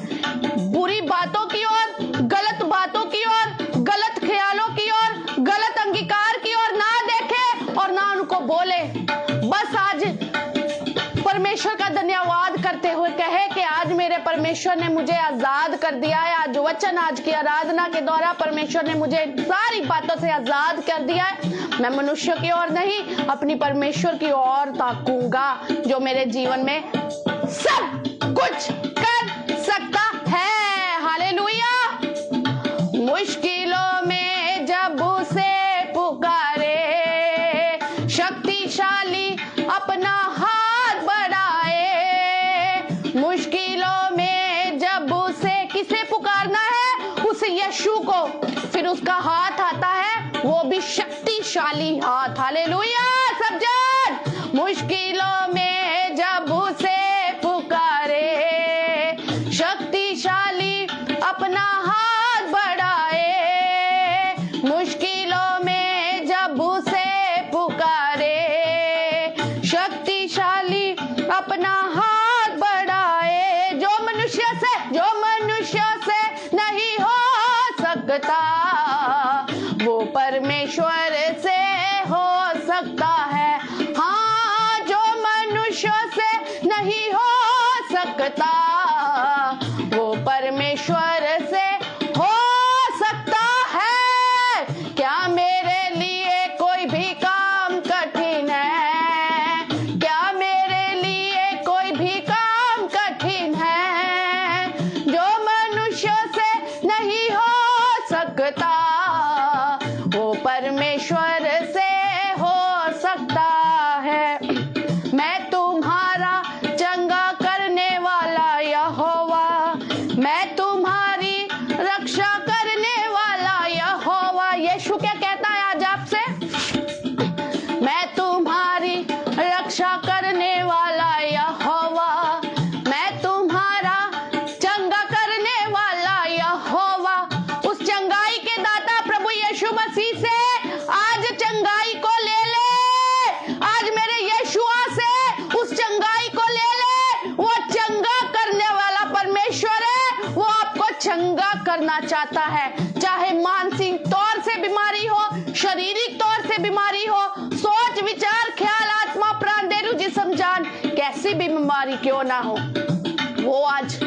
बुरी बातों की ओर, गलत बातों की ओर, गलत ख्यालों की ओर, गलत अंगीकार की ओर ना देखे और ना उनको बोले। बस आज परमेश्वर का धन्यवाद करते हुए कहे कि आज मेरे परमेश्वर ने मुझे आजाद कर दिया है। आज वचन, आज की आराधना के द्वारा परमेश्वर ने मुझे सारी बातों से आजाद कर दिया है। मैं मनुष्य की ओर नहीं, अपनी परमेश्वर की ओर ताकूंगा जो मेरे जीवन में सब कुछ कर सकता है। हालेलुया। मुश्किलों में जब उसे पुकारे, शक्तिशाली अपना हाथ बढ़ाए। मुश्किलों में जब उसे किसे पुकारना है? उस यीशु को। फिर उसका हाथ आता है, वो भी शक्तिशाली हाथ। हालेलुया। सब जन मुश्किलों में जब उसे पुकारे, शक्तिशाली अपना हाथ बढ़ाए। मुश्किलों में जब उसे पुकारे, शक्तिशाली अपना हाथ बढ़ाए। जो मनुष्य से नहीं हो सकता वो परमेश्वर से हो सकता है। हाँ, जो मनुष्य से नहीं हो सकता वो परमेश्वर से हो सकता है। क्या मेरे लिए कोई भी काम कठिन है? क्या मेरे लिए कोई भी काम कठिन है? जो मनुष्य से नहीं हो सकता वो परमेश्वर से हो सकता है। मैं तुम्हारा चंगा करने वाला यहोवा, मैं तुम्हारी रक्षा करने वाला यहोवा। यीशु क्या कहता है आज आपसे? मैं तुम्हारी रक्षा करने वाला यहोवा, मैं तुम्हारा चंगा करने वाला यहोवा। उस चंगाई के दाता प्रभु यीशु मसीह से आज चंगाई को ले ले। आज मेरे यीशुआ से उस चंगाई को ले ले। वो चंगा करने वाला परमेश्वर है, वो आपको चंगा करना चाहता है। चाहे मानसिक तौर से बीमारी हो, शारीरिक तौर से बीमारी हो, सोच विचार ख्याल आत्मा प्राण देनु जिस्म जान कैसी भी बीमारी क्यों ना हो, वो आज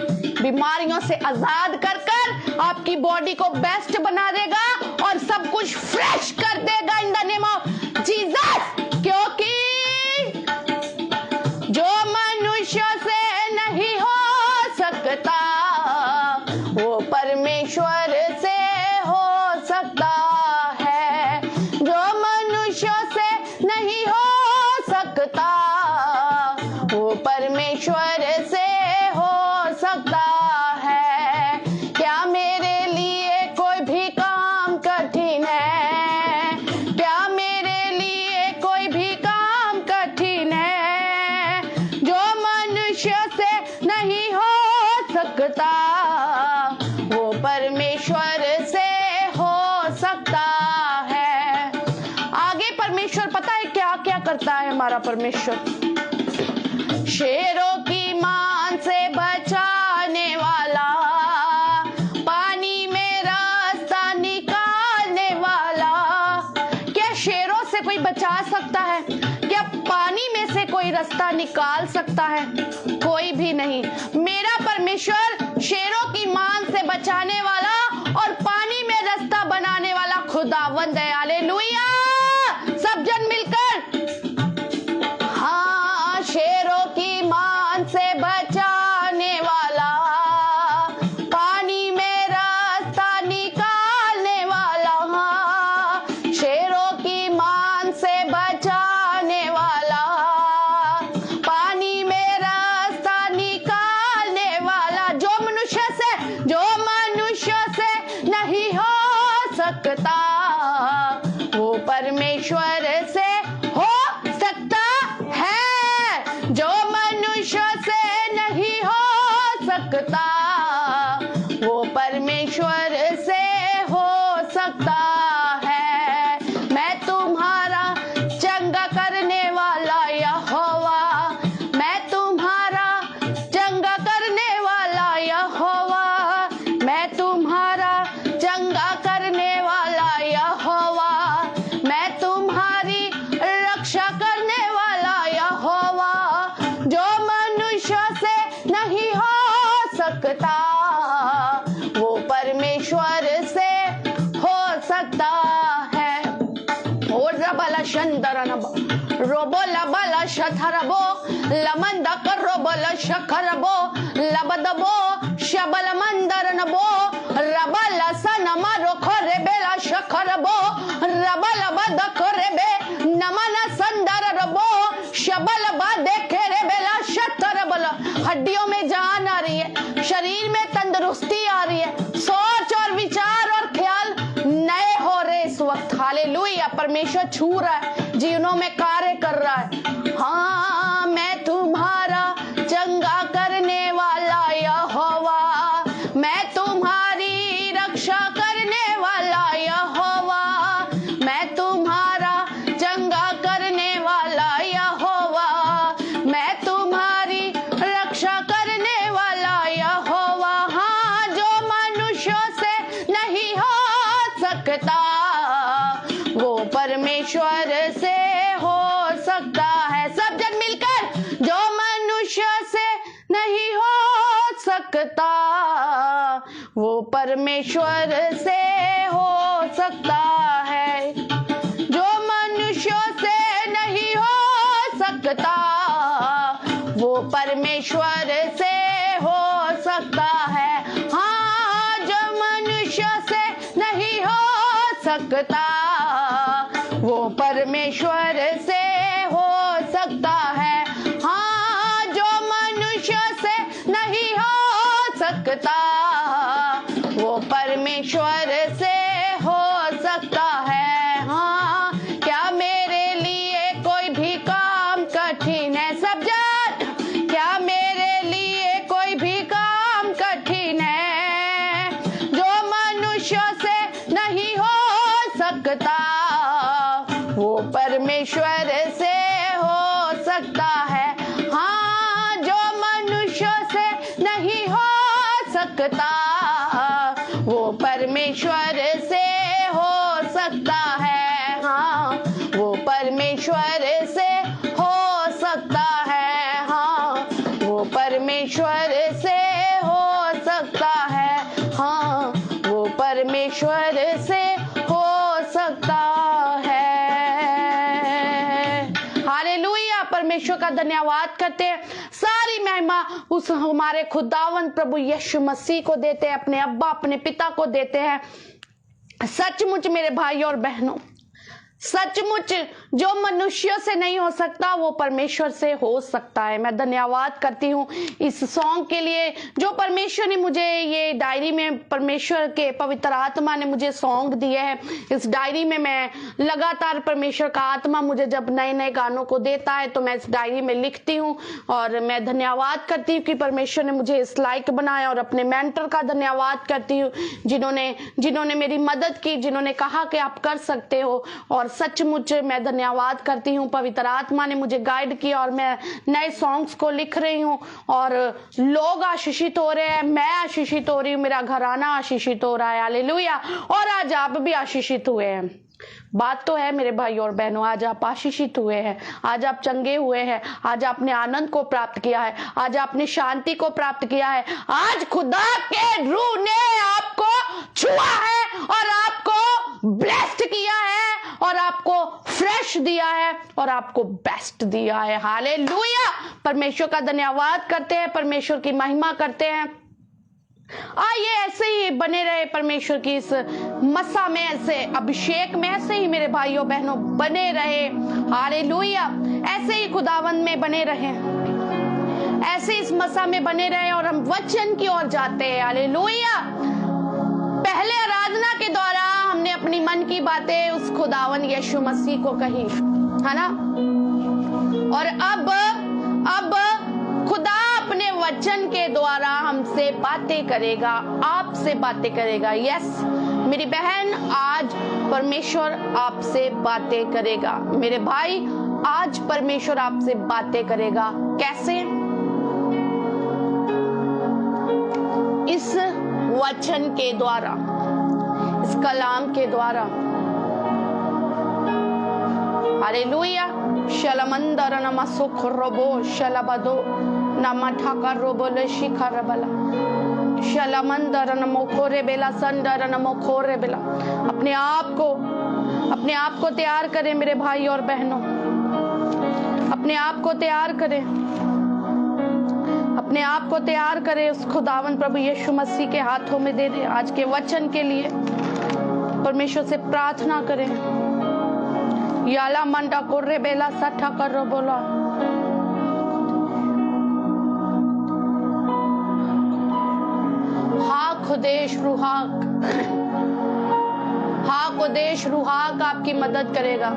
बीमारियों से आजाद कर कर आपकी बॉडी को बेस्ट बना देगा और सब कुछ फ्रेश कर देगा इन द नेम ऑफ जीसस। क्योंकि जो मनुष्य से नहीं हो सकता वो परमेश्वर से हो सकता है। जो मनुष्य से नहीं हो सकता वो परमेश्वर से हो सकता है। क्या मेरे लिए कोई भी काम कठिन है? क्या मेरे लिए कोई भी काम कठिन है? जो मनुष्य से नहीं हो सकता वो परमेश्वर से हो सकता है। आगे परमेश्वर पता है क्या क्या करता है हमारा परमेश्वर? शेरों की मान से बचाने वाला, पानी में रास्ता निकालने वाला। क्या शेरों से कोई बचा सकता है? क्या पानी में से कोई रास्ता निकाल सकता है? कोई भी नहीं। मेरा परमेश्वर शेरों की सकता, वो परमेश्वर से हो सकता है जो मनुष्य से नहीं हो सकता, वो परमेश्वर से हो सकता है। मैं तुम्हारा चंगा करने वाला यहोवा, मैं तुम्हारा चंगा करने वाला यहोवा, मैं तुम्हारा चंगा करने वाला यहोवा, मैं तुम्हारी रक्षा करने वाला यहोवा, जो मनुष्य से नहीं हो सकता, वो परमेश्वर से हो सकता है। और रबला शंदरनबो रोबो लबला शथरबो लमंद करबल शखरबो लबदबो शबल मंदरनबो रबल सनमा रोखरे बेला शखरबो रबल बद करबे नमन संदरबो शबल बादे खेरे बेला शथरबल। हड्डियों में जान आ रही है, शरीर में तंदुरुस्ती आ रही है, सोच और विचार और ख्याल नए हो रहे इस वक्त। हालेलुया, परमेश्वर छू रहा है, जीवनों में कार्य कर रहा है। हाँ, मैं तुम्हारा चंगा करने वाला यहोवा, मैं तुम्हारी रक्षा करने वाला यहोवा, मैं तुम्हारा चंगा करने वाला यहोवा, मैं तुम्हारी रक्षा करने वाला यहोवा। हाँ, जो मनुष्यों से नहीं हो सकता, वो परमेश्वर से हो सकता है। सब जन मिलकर, जो मनुष्य से नहीं हो सकता, वो परमेश्वर से हो सकता है। जो मनुष्य से नहीं हो सकता, वो परमेश्वर से हो सकता है। हाँ, जो मनुष्य से नहीं हो सकता, वो परमेश्वर से हो सकता है। हाँ, जो मनुष्य से नहीं हो सकता, वो परमेश्वर से हो सकता है। हाँ, क्या मेरे लिए कोई भी काम कठिन है? सब जन, क्या मेरे लिए कोई भी काम कठिन है? जो मनुष्य से नहीं हो सकता, वो परमेश्वर से हो सकता है। हाँ, जो मनुष्य से नहीं हो सकता, वो परमेश्वर से हो सकता है। हाँ, वो परमेश्वर से हो सकता है। हाँ, वो परमेश्वर से हो सकता है। हाँ, वो परमेश्वर से हो सकता है। हालेलुया, परमेश्वर का धन्यवाद करते हैं। सारी महिमा उस हमारे खुदावन प्रभु यीशु मसीह को देते हैं, अपने अब्बा अपने पिता को देते हैं। सचमुच मेरे भाई और बहनों, सचमुच जो मनुष्य से नहीं हो सकता, वो परमेश्वर से हो सकता है। मैं धन्यवाद करती हूँ इस सॉन्ग के लिए, जो परमेश्वर ने मुझे ये डायरी में, परमेश्वर के पवित्र आत्मा ने मुझे सॉन्ग दिए हैं। इस डायरी में मैं लगातार, परमेश्वर का आत्मा मुझे जब नए नए गानों को देता है तो मैं इस डायरी में लिखती हूँ। और मैं धन्यवाद करती हूँ कि परमेश्वर ने मुझे इस लायक बनाया, और अपने मेंटर का धन्यवाद करती हूँ जिन्होंने मेरी मदद की, जिन्होंने कहा कि आप कर सकते हो। और सचमुच मैं धन्यवाद करती हूँ, पवित्र आत्मा ने मुझे गाइड किया और मैं नए सॉन्ग्स को लिख रही हूँ और लोग आशीषित हो रहे हैं, मैं आशीषित हो रही हूँ, मेरा घराना आशीषित हो रहा है। हालेलुया। और आज आप भी आशीषित हुए हैं। बात तो है मेरे भाई और बहनों, आज आप आशीषित हुए हैं, आज आप चंगे हुए हैं, आज आपने आनंद को प्राप्त किया है, आज आपने शांति को प्राप्त किया है। आज खुदा के रूह ने आपको छुआ है और आपको ब्लेस्ड किया है और आपको फ्रेश दिया है और आपको बेस्ट दिया है। हालेलुया। परमेश्वर का धन्यवाद करते हैं, परमेश्वर की महिमा करते हैं। आइए ऐसे ही बने रहे परमेश्वर की इस मसा में, ऐसे अभिषेक में, ऐसे ही मेरे भाइयों बहनों बने रहे। हालेलुया। ऐसे ही खुदावंद में बने रहे, ऐसे इस मसा में बने रहे और हम वचन की ओर जाते हैं। हालेलुया। पहले आराधना के द्वारा हमने अपनी खुदावन की बातें उस खुदावन यीशु मसीह को कही, है ना। और अब खुदा अपने वचन के द्वारा हमसे बातें करेगा, आपसे बातें करेगा। यस मेरी बहन, आज परमेश्वर आपसे बातें करेगा। मेरे भाई, आज परमेश्वर आपसे बातें करेगा। कैसे? इस वचन के द्वारा, इस कलाम के द्वारा। हालेलुया। शलमंदर नमसो खरबो शलबदो नमा ठाकर रोबोले शिखर बला शलमंदर नमो खोरे बेला संदर नमो खोरे बेला। अपने आप को तैयार करें मेरे भाई और बहनों, अपने आप को तैयार करें, अपने आप को तैयार करें। उस खुदावन प्रभु यीशु मसीह के हाथों में दे दे। आज के वचन के लिए परमेश्वर से प्रार्थना करें। याला मंडा कोरे बेला सठा कर बोला। हा खुदेश रुहाक, हा खुदेश रुहाक आपकी मदद करेगा।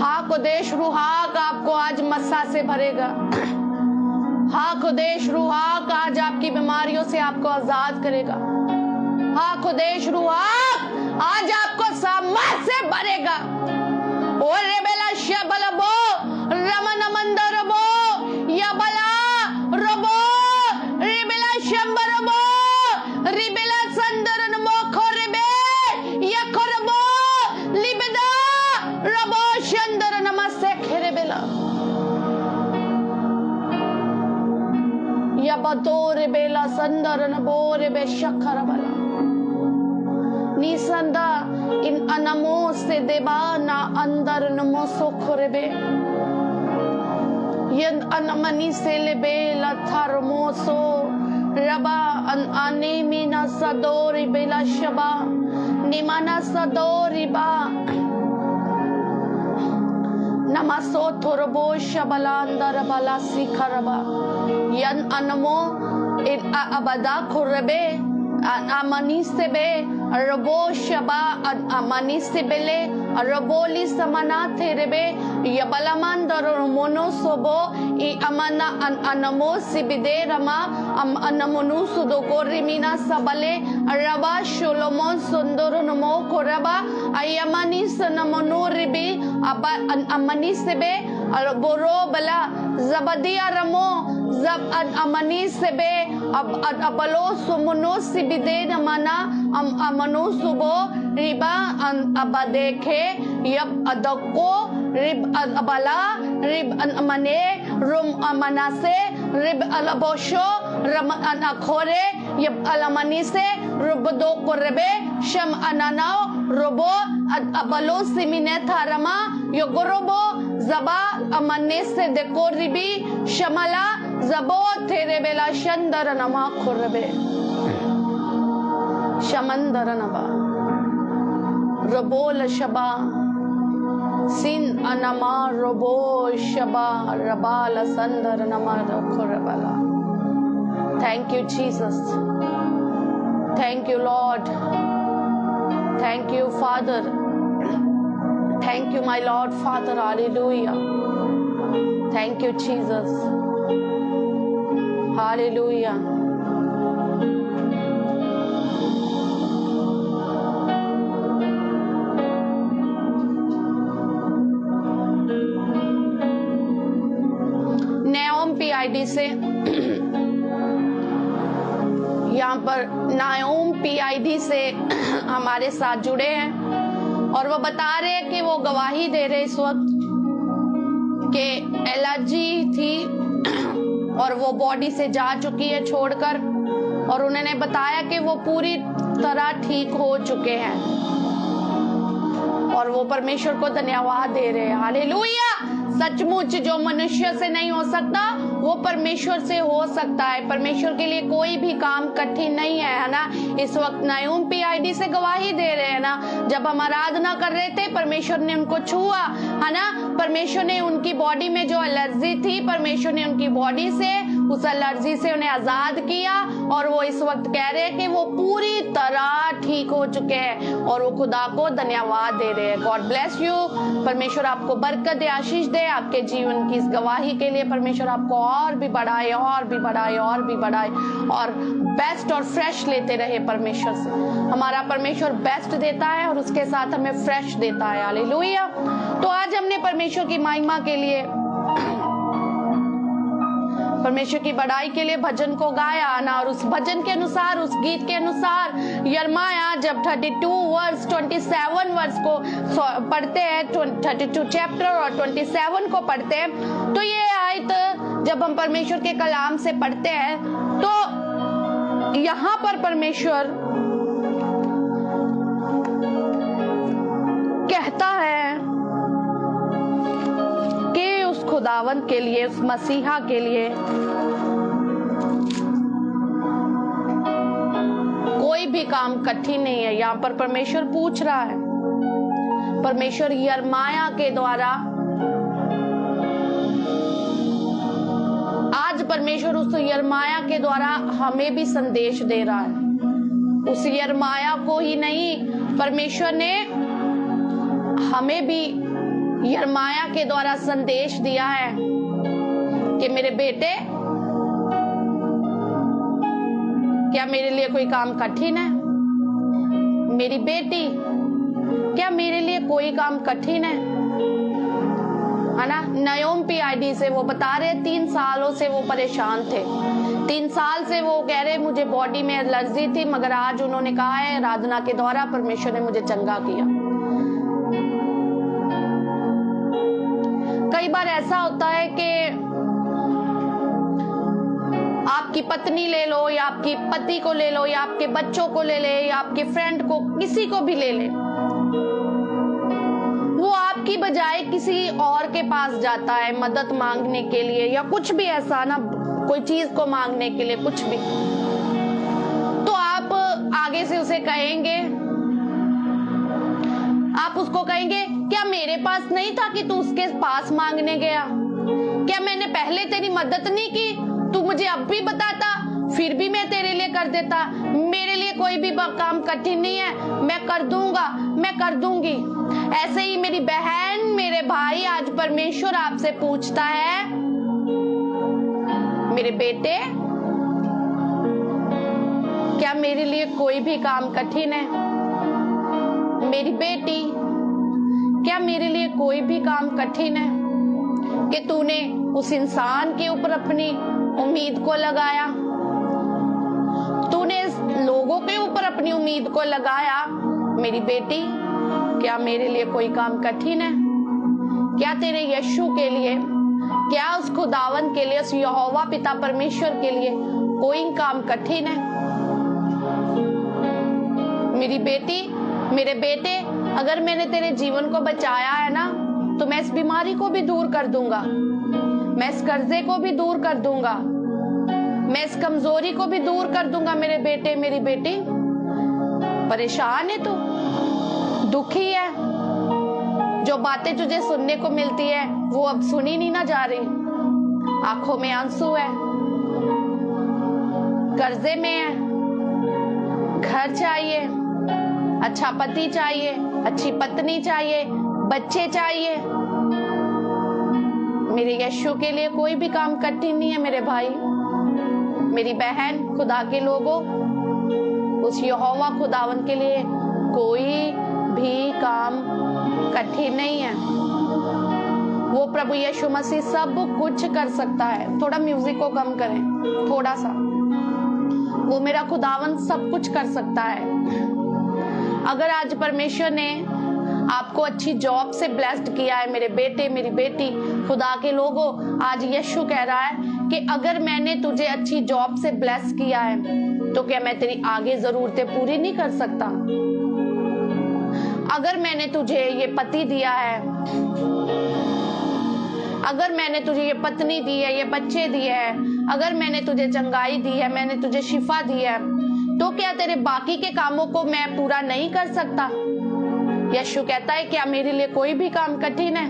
हा खुदेश रुहाक आपको आज मस्सा से भरेगा। हा खुदेश रुहाक आज आपकी बीमारियों से आपको आजाद करेगा। हा खुदेश रुहाक आज आपको सामर्थ से भरेगा। ओ रेबेला शबला बो रमन मंदर बो या बला रबो रेबेला शंबर बो रिबेला संदरन मो खोरेबे या खोरबो लिबेदा रबो शंदर नमस्ते खेरेबेला या बतोरे बेला संदरन बोरे बे शखर बला निसंदा इन अनमो से देवाना अंदर नमो सोखोरेबे यद अनमनी से लेबे लथारमोसो रबा अनेमिना सदोरी बेला शबा निमाना सदोरी बा नमसो थोरबो शबला अंदर बला सिखरबा यन अनमो इन अबदा खुरबे अमनी से बे रबो शबा अमनी से बेले रबोली समना थेरेबे यबलमंदर मोनो सोबो इ अमना अनमो सिबिदे रमा अनमनु सुदो कोरिमिना सबले रबा शोलोमोन सुंदर नमो कोरबा अयमनी सनमनो रिबी अब अमनी से बे बोरो बला जबदिया रमो जब अमनी से बे अबलो सुमनो सिबिदे नमना अमनो सुबो रिबा अब देखे यब अदको रिब अबला रिब अमने रुम अमना से रिब अलबोशो रम अनखोरे यब अलमनी से रुब दो कोरबे शम अनानाओ रोबो अबलो सिमिने थारमा योगोरोबो जबा अमने से देखो रिबी शमला जबो तेरे बेला शंदर नमा खुरबे शमंदर नबा रबोल शबा सिन अनमा रबो शबा रबाल संदर नमा खुरबला। Thank you Jesus, thank you Lord, thank you Father, thank you my Lord Father. Hallelujah, thank you Jesus, hallelujah. नायोम पीआईडी से यहाँ पर नायोम पीआईडी से हमारे साथ जुड़े हैं और वो बता रहे हैं कि वो गवाही दे रहे इस वक्त कि एलर्जी थी और वो बॉडी से जा चुकी है छोड़कर, और उन्होंने बताया कि वो पूरी तरह ठीक हो चुके हैं और वो परमेश्वर को धन्यवाद दे रहे हैं। हालेलुया। सचमुच जो मनुष्य से नहीं हो सकता वो परमेश्वर से हो सकता है। परमेश्वर के लिए कोई भी काम कठिन नहीं है ना। इस वक्त नायोम पीआईडी से गवाही दे रहे हैं ना, जब हम आराधना कर रहे थे परमेश्वर ने उनको छुआ, है ना। परमेश्वर ने उनकी बॉडी में जो एलर्जी थी, परमेश्वर ने उनकी बॉडी से उस एलर्जी से उन्हें आजाद किया और वो इस वक्त कह रहे हैं कि वो पूरी तरह ठीक हो चुके हैं और वो खुदा को धन्यवाद दे रहे हैं। God bless you. परमेश्वर आपको बरकत दे, आशीष दे। आपके जीवन की इस गवाही के लिए परमेश्वर आपको और भी बढ़ाए और भी बढ़ाए और भी बढ़ाए और बेस्ट और फ्रेश लेते रहे परमेश्वर से। हमारा परमेश्वर बेस्ट देता है और उसके साथ हमें फ्रेश देता है। हालेलुया। तो आज हमने परमेश्वर की महिमा के लिए, परमेश्वर की बड़ाई के लिए भजन को गाया ना, और उस भजन के अनुसार, उस गीत के अनुसार यिर्मयाह जब 32 वर्स 27 वर्स को पढ़ते हैं, 32 चैप्टर और 27 को पढ़ते हैं, तो ये आयत जब हम परमेश्वर के कलाम से पढ़ते हैं तो यहाँ पर परमेश्वर कहता है कि उस खुदावंत के लिए, उस मसीहा के लिए कोई भी काम कठिन नहीं है। यहाँ पर परमेश्वर पूछ रहा है, परमेश्वर यिर्मयाह के द्वारा, आज परमेश्वर उस यिर्मयाह के द्वारा हमें भी संदेश दे रहा है। उस यिर्मयाह को ही नहीं, परमेश्वर ने हमें भी यिर्मयाह के द्वारा संदेश दिया है कि मेरे बेटे, क्या मेरे लिए कोई काम कठिन है? मेरी बेटी, क्या मेरे लिए कोई काम कठिन है ना? नयोम PID से वो बता रहे 3 सालों से वो परेशान थे। 3 साल से वो कह रहे मुझे बॉडी में एलर्जी थी, मगर आज उन्होंने कहा है आराधना के द्वारा परमेश्वर ने मुझे चंगा किया। कई बार ऐसा होता है कि आपकी पत्नी ले लो या आपकी पति को ले लो या आपके बच्चों को ले ले या आपके फ्रेंड को, किसी को भी ले ले, वो आपकी बजाय किसी और के पास जाता है मदद मांगने के लिए या कुछ भी ऐसा ना, कोई चीज को मांगने के लिए, कुछ भी। तो आप आगे से उसे कहेंगे, आप उसको कहेंगे क्या मेरे पास नहीं था कि तू उसके पास मांगने गया? क्या मैंने पहले तेरी मदद नहीं की? तू मुझे अब भी बताता, फिर भी मैं तेरे लिए कर देता। मेरे लिए कोई भी काम कठिन नहीं है, मैं कर दूंगा, मैं कर दूंगी। ऐसे ही मेरी बहन, मेरे भाई, आज परमेश्वर आपसे पूछता है, मेरे बेटे, क्या मेरे लिए कोई भी काम कठिन है? मेरी बेटी, क्या मेरे लिए कोई भी काम कठिन है कि तूने उस इंसान के ऊपर अपनी उम्मीद को लगाया, तूने लोगों के ऊपर अपनी उम्मीद को लगाया? मेरी बेटी, क्या मेरे लिए कोई काम कठिन है? क्या तेरे यीशु के लिए, क्या उस खुदावंत के लिए, उस यहोवा पिता परमेश्वर के लिए कोई काम कठिन है? मेरी बेटी, मेरे बेटे, अगर मैंने तेरे जीवन को बचाया है ना, तो मैं इस बीमारी को भी दूर कर दूंगा, मैं इस कर्जे को भी दूर कर दूंगा, मैं इस कमजोरी को भी दूर कर दूंगा। मेरे बेटे, मेरी बेटी, परेशान है तू, दुखी है, जो बातें तुझे सुनने को मिलती है वो अब सुनी नहीं ना जा रही, आंखों में आंसू है, कर्जे में है, घर चाहिए, अच्छा पति चाहिए, अच्छी पत्नी चाहिए, बच्चे चाहिए। मेरे यीशु के लिए कोई भी काम कठिन नहीं है मेरे भाई, मेरी बहन, खुदा के लोगों, उस यहोवा खुदावन के लिए कोई भी काम कठिन नहीं है। वो प्रभु यीशु मसीह सब कुछ कर सकता है। थोड़ा म्यूजिक को कम करें, थोड़ा सा। वो मेरा खुदावन सब कुछ कर सकता है। अगर आज परमेश्वर ने आपको अच्छी जॉब से ब्लेस्ड किया है, मेरे बेटे, मेरी बेटी, खुदा के लोगों, आज यीशु कह रहा है कि अगर मैंने तुझे अच्छी जॉब से ब्लेस किया है तो क्या मैं तेरी आगे जरूरतें पूरी नहीं कर सकता? अगर मैंने तुझे ये पति दिया है, अगर मैंने तुझे ये पत्नी दी है, ये बच्चे दिए हैं, अगर मैंने तुझे चंगाई दी है, मैंने तुझे शिफा दी है, तो क्या तेरे बाकी के कामों को मैं पूरा नहीं कर सकता? यीशु कहता है क्या मेरे लिए कोई भी काम कठिन है?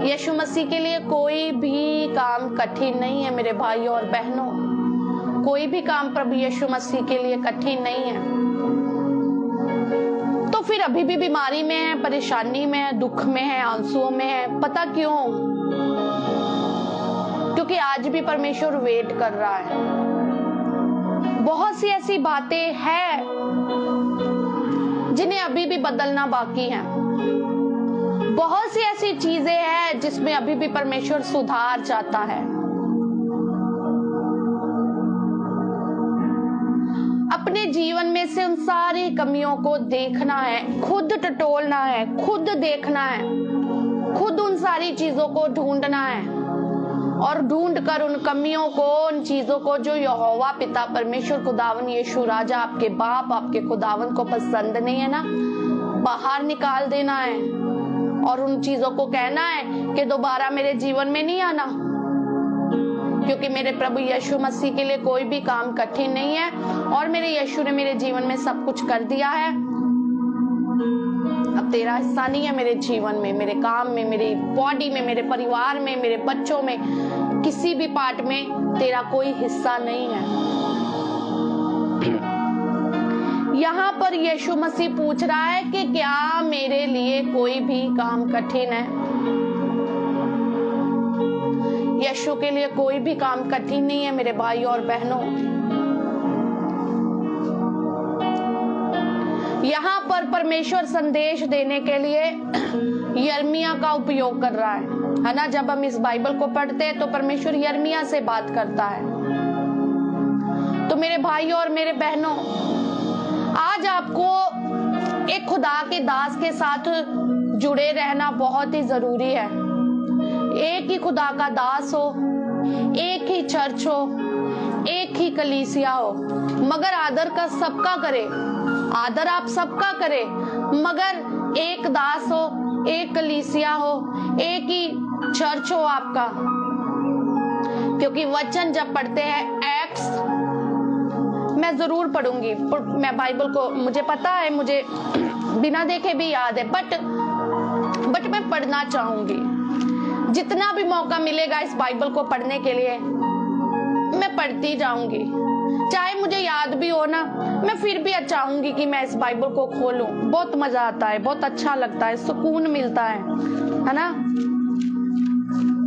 यीशु मसीह के लिए कोई भी काम कठिन नहीं है मेरे भाइयों और बहनों। कोई भी काम प्रभु यीशु मसीह के लिए कठिन नहीं है। तो फिर अभी भी बीमारी में है, परेशानी में है, दुख में है, आंसुओं में है, पता क्यों? क्योंकि आज भी परमेश्वर वेट कर रहा है। बहुत सी ऐसी बातें हैं जिन्हें अभी भी बदलना बाकी है। बहुत सी ऐसी चीजें हैं जिसमें अभी भी परमेश्वर सुधार चाहता है। अपने जीवन में से उन सारी कमियों को देखना है, खुद टटोलना है, खुद देखना है, खुद उन सारी चीजों को ढूंढना है और ढूंढ कर उन कमियों को, उन चीजों को जो यहोवा पिता परमेश्वर खुदावन यीशु राजा आपके बाप, आपके खुदावन को पसंद नहीं है ना, बाहर निकाल देना है और उन चीजों को कहना है कि दोबारा मेरे जीवन में नहीं आना। क्योंकि मेरे प्रभु यीशु मसीह के लिए कोई भी काम कठिन नहीं है और मेरे यीशु ने मेरे जीवन में सब कुछ कर दिया है। अब तेरा हिस्सा नहीं है मेरे जीवन में, मेरे काम में, मेरी बॉडी में, मेरे परिवार में, मेरे बच्चों में, किसी भी पार्ट में तेरा कोई हिस्सा नहीं है। यहाँ पर यीशु मसीह पूछ रहा है कि क्या मेरे लिए कोई भी काम कठिन है? यीशु के लिए कोई भी काम कठिन नहीं है मेरे भाई और बहनों। यहाँ पर परमेश्वर संदेश देने के लिए यिर्मयाह का उपयोग कर रहा है ना। जब हम इस बाइबल को पढ़ते हैं तो परमेश्वर यिर्मयाह से बात करता है। तो मेरे भाइयों और मेरे बहनों, आज आपको एक खुदा के दास के साथ जुड़े रहना बहुत ही जरूरी है। एक ही खुदा का दास हो, एक ही चर्च हो, एक ही कलीसिया हो, मगर आदर का सबका करे, आदर आप सबका करे, मगर एक दास हो, एक कलीसिया हो, एक ही चर्च हो आपका। क्योंकि वचन जब पढ़ते हैं, एक्ट्स मैं जरूर पढ़ूंगी, मैं बाइबल को, मुझे पता है, मुझे बिना देखे भी याद है, बट मैं पढ़ना चाहूंगी। जितना भी मौका मिलेगा इस बाइबल को पढ़ने के लिए मैं पढ़ती जाऊंगी। चाहे मुझे याद भी हो ना, मैं फिर भी चाहूंगी कि मैं इस बाइबल को खोलूं। बहुत मजा आता है, बहुत अच्छा लगता है, सुकून मिलता है ना।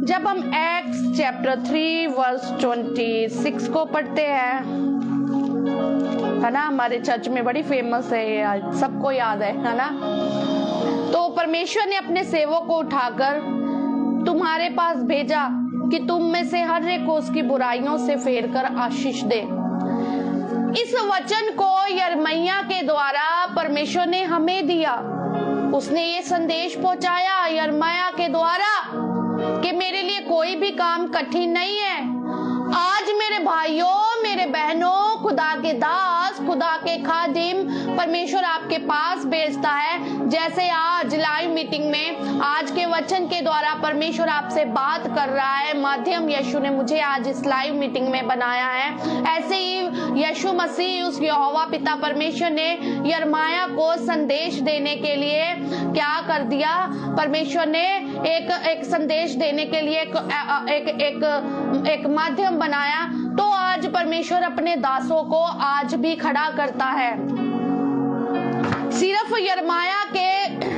जब हम एक्ट्स चैप्टर 3 वर्स 26 को पढ़ते हैं, है ना, हमारे चर्च में बड़ी फेमस है ये, सबको याद है ना। तो परमेश्वर ने अपने सेवक को उठाकर तुम्हारे पास भेजा कि तुम में से हर एक को उसकी बुराइयों से फेर कर आशीष दे। इस वचन को यिर्मयाह के द्वारा परमेश्वर ने हमें दिया। उसने ये संदेश पहुंचाया यिर्मयाह के द्वारा कि मेरे लिए कोई भी काम कठिन नहीं है। आज मेरे भाइयों, मेरे बहनों, खुदा के दास, खुदा के खादिम परमेश्वर आपके पास भेजता है। जैसे आज लाइव मीटिंग में आज के वचन के द्वारा परमेश्वर आपसे बात कर रहा है, माध्यम यीशु ने मुझे आज इस लाइव मीटिंग में बनाया है। ऐसे ही यीशु मसीह, उस यहोवा पिता परमेश्वर ने यिर्मयाह को संदेश देने के लिए क्या कर दिया? परमेश्वर ने एक संदेश देने के लिए एक माध्यम बनाया। तो आज परमेश्वर अपने दासों को आज भी खड़ा करता है। सिर्फ यिर्मयाह के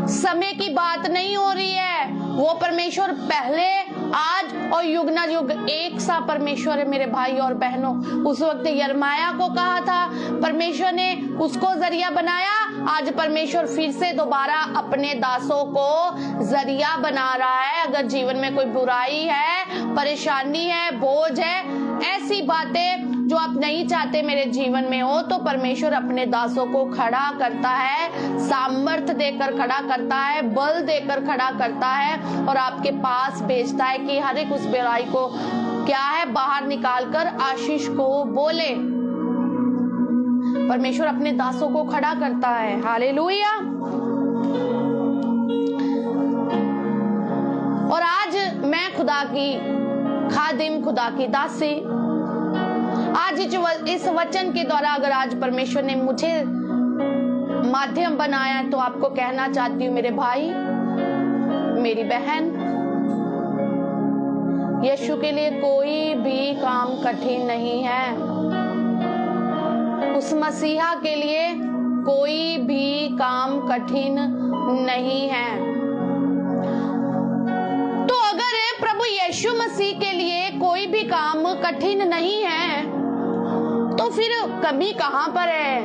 समय की बात नहीं हो रही है, वो परमेश्वर पहले, आज और युग न युग एक सा परमेश्वर है मेरे भाई और बहनों। उस वक्त यिर्मयाह को कहा था, परमेश्वर ने उसको जरिया बनाया। आज परमेश्वर फिर से दोबारा अपने दासों को जरिया बना रहा है। अगर जीवन में कोई बुराई है, परेशानी है, बोझ है, ऐसी बातें जो आप नहीं चाहते मेरे जीवन में हो, तो परमेश्वर अपने दासों को खड़ा करता है, सामर्थ्य देकर खड़ा करता है, बल देकर खड़ा करता है और आपके पास भेजता है कि हर एक उस बुराई को क्या है, बाहर निकालकर आशीष को बोले। परमेश्वर अपने दासों को खड़ा करता है। हालेलुया। और आज मैं खुदा की खादिम, खुदा की दासी, आज इस वचन के द्वारा अगर आज परमेश्वर ने मुझे माध्यम बनाया है, तो आपको कहना चाहती हूँ मेरे भाई, मेरी बहन, यीशु के लिए कोई भी काम कठिन नहीं है। उस मसीहा के लिए कोई भी काम कठिन नहीं है। तो अगर प्रभु यीशु मसीह के लिए कोई भी काम कठिन नहीं है तो फिर कमी कहां पर है?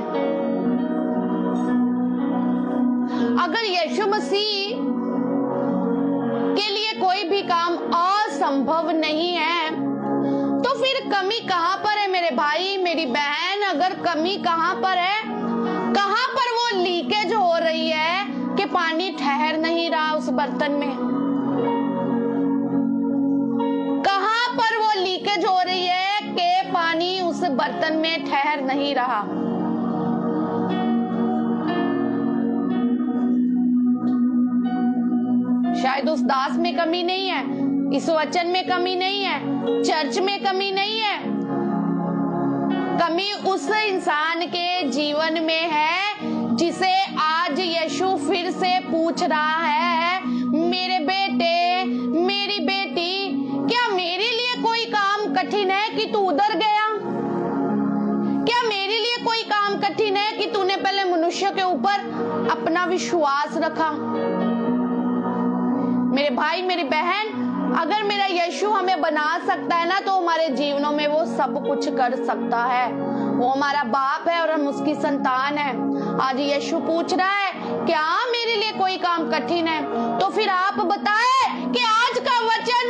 अगर यीशु मसीह के लिए कोई भी काम असंभव नहीं है तो फिर कमी कहां पर है मेरे भाई, मेरी बहन? अगर कमी कहां पर है, कहां पर वो लीकेज हो रही है कि पानी ठहर नहीं रहा उस बर्तन में? कहां पर वो लीकेज हो रही है कि पानी उस बर्तन में ठहर नहीं रहा? शायद उस दास में कमी नहीं है, इस वचन में कमी नहीं है, चर्च में कमी नहीं है। कमी उस इंसान के जीवन में है जिसे आज यीशु फिर से पूछ रहा है, मेरे बेटे, मेरी बेटी, क्या मेरे लिए कोई काम कठिन है कि तू उधर गया? क्या मेरे लिए कोई काम कठिन है कि तूने पहले मनुष्य के ऊपर अपना विश्वास रखा? मेरे भाई, मेरी बहन, अगर मेरा यीशु हमें बना सकता है ना तो हमारे जीवनों में वो सब कुछ कर सकता है। वो हमारा बाप है और हम उसकी संतान है। आज यीशु पूछ रहा है, क्या मेरे लिए कोई काम कठिन है? तो फिर आप बताएं कि आज का वचन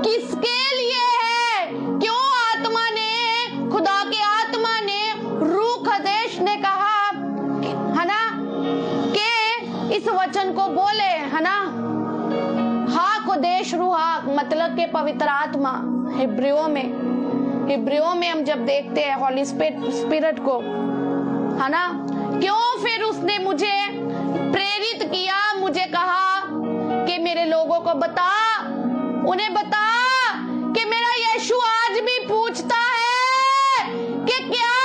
किसके लिए है? क्यों आत्मा ने, खुदा की आत्मा ने, रूह खदेश ने कहा, है ना, कि इस वचन को बोले, है ना? देश रूहा मतलब के पवित्र आत्मा। हिब्रियों में हम जब देखते हैं हॉली स्पिरिट को, है ना, क्यों फिर उसने मुझे प्रेरित किया, मुझे कहा कि मेरे लोगों को बता, उन्हें बता कि मेरा यीशु आज भी पूछता है कि क्या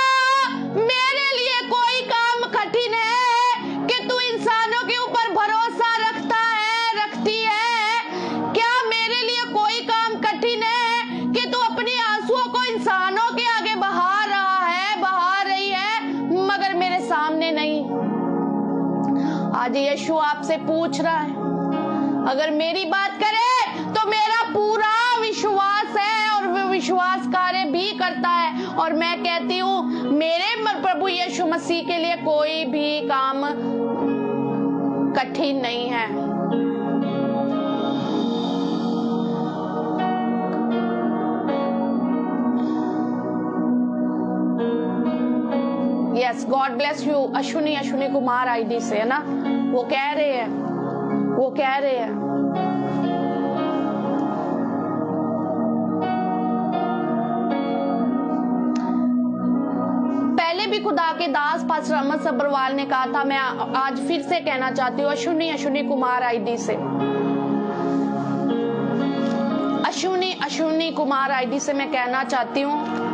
मेरे लिए कोई काम कठिन है कि तू इंसानों के ऊपर भरोसा रखता है, रखती है? कि तू अपनी आंसुओं को इंसानों के आगे बहा रहा है, बहा रही है, मगर मेरे सामने नहीं। आज यीशु आपसे पूछ रहा है। अगर मेरी बात करे तो मेरा पूरा विश्वास है और वो विश्वास कार्य भी करता है। और मैं कहती हूँ, मेरे प्रभु यीशु मसीह के लिए कोई भी काम कठिन नहीं है। Yes, God bless you Ashwini Kumar ID से, है ना, वो कह रहे हैं पहले भी खुदा के दास पास्टर अहमद सब्रवाल ने कहा था, मैं आज फिर से कहना चाहती हूँ अश्विनी कुमार आईडी से, अश्विनी कुमार आईडी से मैं कहना चाहती हूँ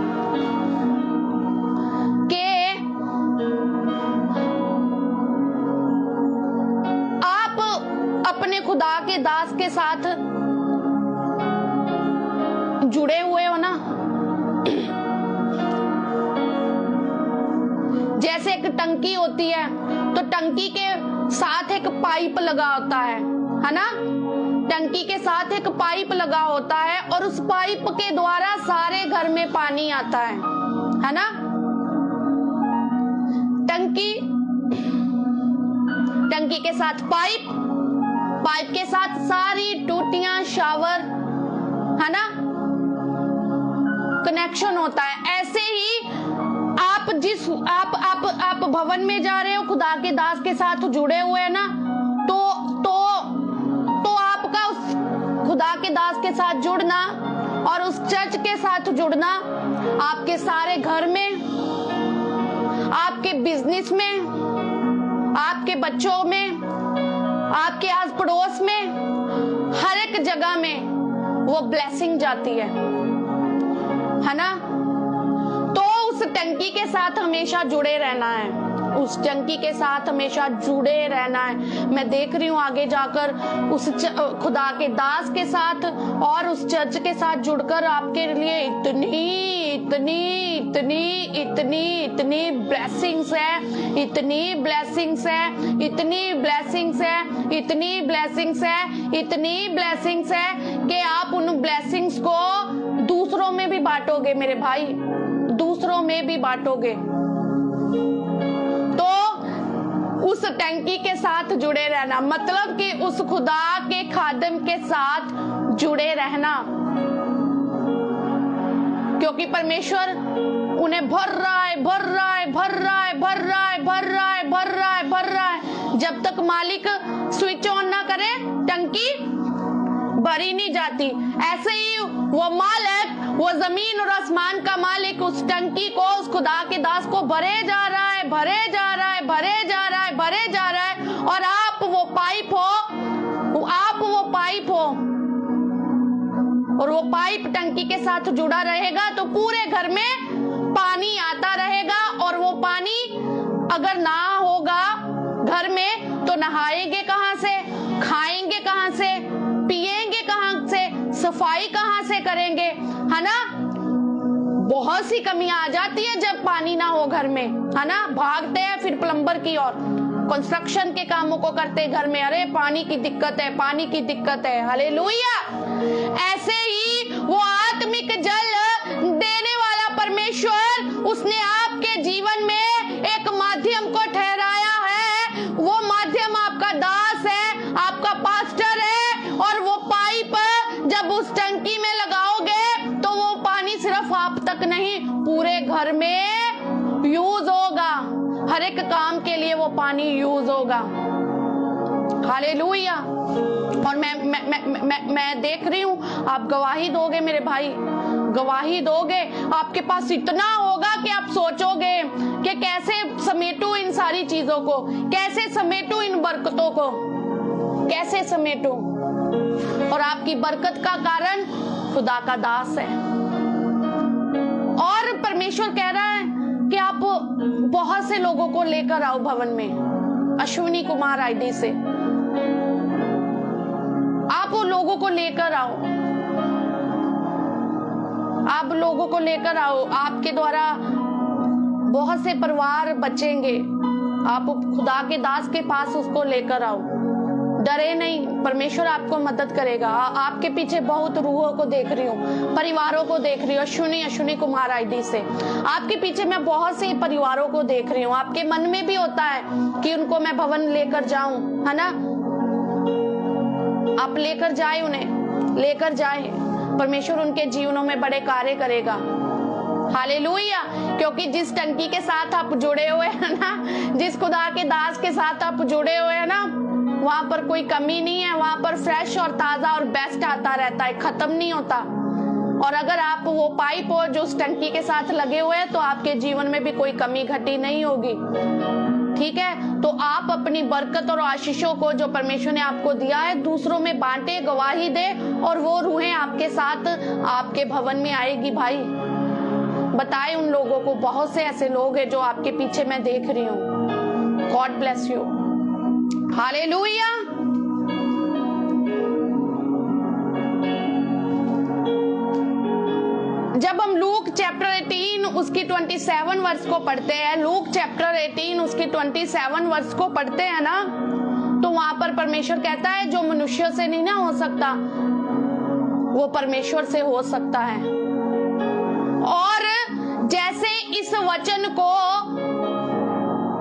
अपने खुदा के दास के साथ जुड़े हुए हो ना। जैसे एक टंकी होती है तो टंकी के साथ एक पाइप लगा होता है ना, टंकी के साथ एक पाइप लगा होता है और उस पाइप के द्वारा सारे घर में पानी आता है ना। टंकी के साथ पाइप के साथ सारी टूटियां, शावर, है ना, कनेक्शन होता है। ऐसे ही आप भवन में जा रहे हो, खुदा के दास के साथ जुड़े हुए हैं ना, तो आपका उस खुदा के दास के साथ जुड़ना और उस चर्च के साथ जुड़ना आपके सारे घर में, आपके बिजनेस में, आपके बच्चों में, आपके आस पड़ोस में, हर एक जगह में वो ब्लेसिंग जाती है ना। तो उस टंकी के साथ हमेशा जुड़े रहना है। उस टंकी के साथ हमेशा जुड़े रहना है। मैं देख रही हूँ आगे जाकर उस खुदा के दास के साथ और उस चर्च के साथ जुड़कर आपके लिए इतनी ब्लेसिंग्स है, इतनी ब्लेसिंग्स है, इतनी ब्लेसिंग्स है, इतनी ब्लेसिंग्स है, इतनी ब्लेसिंग्स है कि आप उन ब्लेसिंग्स को दूसरों में भी बांटोगे मेरे भाई, दूसरों में भी बांटोगे। तो उस टंकी के साथ जुड़े रहना मतलब कि उस खुदा के खादिम के साथ जुड़े रहना, क्योंकि परमेश्वर उन्हें भर रहा है, भर रहा है, भर रहा है, भर रहा है, भर रहा है, भर रहा है, भर रहा है। जब तक मालिक स्विच ऑन ना करे टंकी भरी नहीं जाती। ऐसे ही वो मालिक, वो जमीन और आसमान का मालिक उस टंकी को, उस खुदा के दास को भरे जा रहा है, भरे जा रहा है, भरे जा रहा है, भरे जा रहा है। और आप वो पाइप हो, आप वो पाइप हो, और वो पाइप टंकी के साथ जुड़ा रहेगा तो पूरे घर में पानी आता रहेगा। और वो पानी अगर ना होगा घर में तो नहाएंगे कहां से, खाएंगे कहां से, पिएंगे कहां से, सफाई कहां से करेंगे, है ना। बहुत सी कमियां आ जाती है जब पानी ना हो घर में, है ना। भागते हैं फिर प्लम्बर की ओर, कंस्ट्रक्शन के कामों को करते घर में, अरे पानी की दिक्कत है, पानी की दिक्कत है। हालेलुया। ऐसे ही वो आत्मिक जल देने वाला परमेश्वर, उसने आपके जीवन में एक माध्यम को ठहराया है। वो माध्यम आपका दास है, आपका पास्टर है। और वो पाइप जब उस टंकी में लगाओगे तो वो पानी सिर्फ आप तक नहीं, पूरे घर में यूज होगा। हर एक काम के लिए वो पानी यूज होगा। हालेलुया। और मैं देख रही हूं, आप गवाही दोगे मेरे भाई, गवाही दोगे। आपके पास इतना होगा कि आप सोचोगे कि कैसे समेटूं इन सारी चीजों को, कैसे समेटूं इन बरकतों को, कैसे समेटूं। और आपकी बरकत का कारण खुदा का दास है। और परमेश्वर कह रहा है कि आप बहुत से लोगों को लेकर आओ भवन में, अश्विनी कुमार आईडी से आप वो लोगों को लेकर आओ, आप लोगों को लेकर आओ। आपके द्वारा बहुत से परिवार बचेंगे। आप खुदा के दास के पास उसको लेकर आओ, डरे नहीं, परमेश्वर आपको मदद करेगा। आपके पीछे बहुत रूहों को देख रही हूँ, परिवारों को देख रही हूँ। अश्विनी कुमार आईडी से आपके पीछे मैं बहुत से परिवारों को देख रही हूँ। आपके मन में भी होता है कि उनको मैं भवन लेकर जाऊं, है ना। आप लेकर जाए, उन्हें लेकर जाए, परमेश्वर उनके जीवनों में बड़े कार्य करेगा। हालेलुया। क्योंकि जिस टंकी के साथ आप जुड़े हुए हैं ना, जिस खुदा के दास के साथ आप जुड़े हुए हैं ना, वहां पर कोई कमी नहीं है। वहां पर फ्रेश और ताजा और बेस्ट आता रहता है, खत्म नहीं होता। और अगर आप वो पाइप हो जो उस टंकी के साथ लगे हुए हैं तो आपके जीवन में भी कोई कमी घटी नहीं होगी। ठीक है, तो आप अपनी बरकत और आशीषों को जो परमेश्वर ने आपको दिया है दूसरों में बांटे, गवाही दे, और वो रूहें आपके साथ आपके भवन में आएगी। भाई बताए उन लोगों को, बहुत से ऐसे लोग हैं जो आपके पीछे मैं देख रही हूँ। God bless you. हालेलुया। जब हम लूक चैप्टर 18 उसकी 27 वर्ष को पढ़ते हैं, लूक चैप्टर 18 उसकी 27 वर्ष को पढ़ते हैं ना, तो वहां पर परमेश्वर कहता है जो मनुष्य से नहीं ना हो सकता वो परमेश्वर से हो सकता है। और जैसे इस वचन को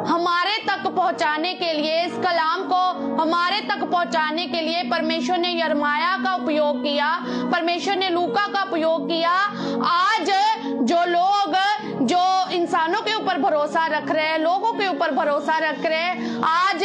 हमारे तक पहुंचाने के लिए, इस कलाम को हमारे तक पहुंचाने के लिए परमेश्वर ने यिर्मयाह का उपयोग किया, परमेश्वर ने लूका का उपयोग किया। आज जो लोग जो इंसानों के ऊपर भरोसा रख रहे हैं, लोगों के ऊपर भरोसा रख रहे हैं, आज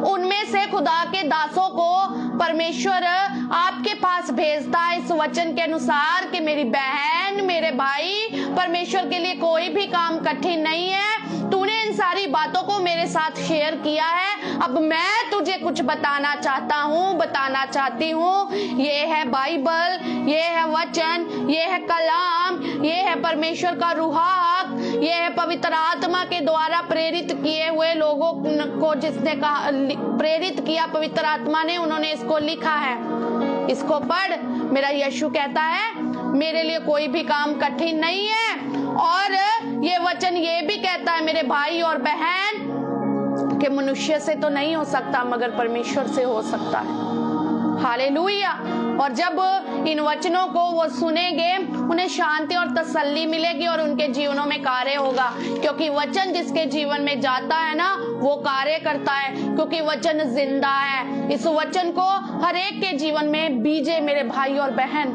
उनमें से खुदा के दासों को परमेश्वर आपके पास भेजता है इस वचन के अनुसार कि मेरी बहन, मेरे भाई, परमेश्वर के लिए कोई भी काम कठिन नहीं है। तूने इन सारी बातों को मेरे साथ शेयर किया है। अब मैं तुझे कुछ बताना चाहता हूँ, बताना चाहती हूँ। ये है बाइबल, ये है वचन, ये है कलाम, ये है परमेश्वर का रूहाक, ये है पवित्र आत्मा के द्वारा प्रेरित किए हुए लोगों को, जिसने कहा प्रेरित किया पवित्र आत्मा ने, उन्होंने इसको लिखा है। इसको पढ़। मेरा यीशु कहता है मेरे लिए कोई भी काम कठिन नहीं है। और ये वचन ये भी कहता है मेरे भाई और बहन कि मनुष्य से तो नहीं हो सकता मगर परमेश्वर से हो सकता है। हालेलुया। और जब इन वचनों को वो सुनेंगे, उन्हें शांति और तसल्ली मिलेगी और उनके जीवनों में कार्य होगा, क्योंकि वचन जिसके जीवन में जाता है ना, वो कार्य करता है, क्योंकि वचन जिंदा है। इस वचन को हर एक के जीवन में बीजे मेरे भाई और बहन।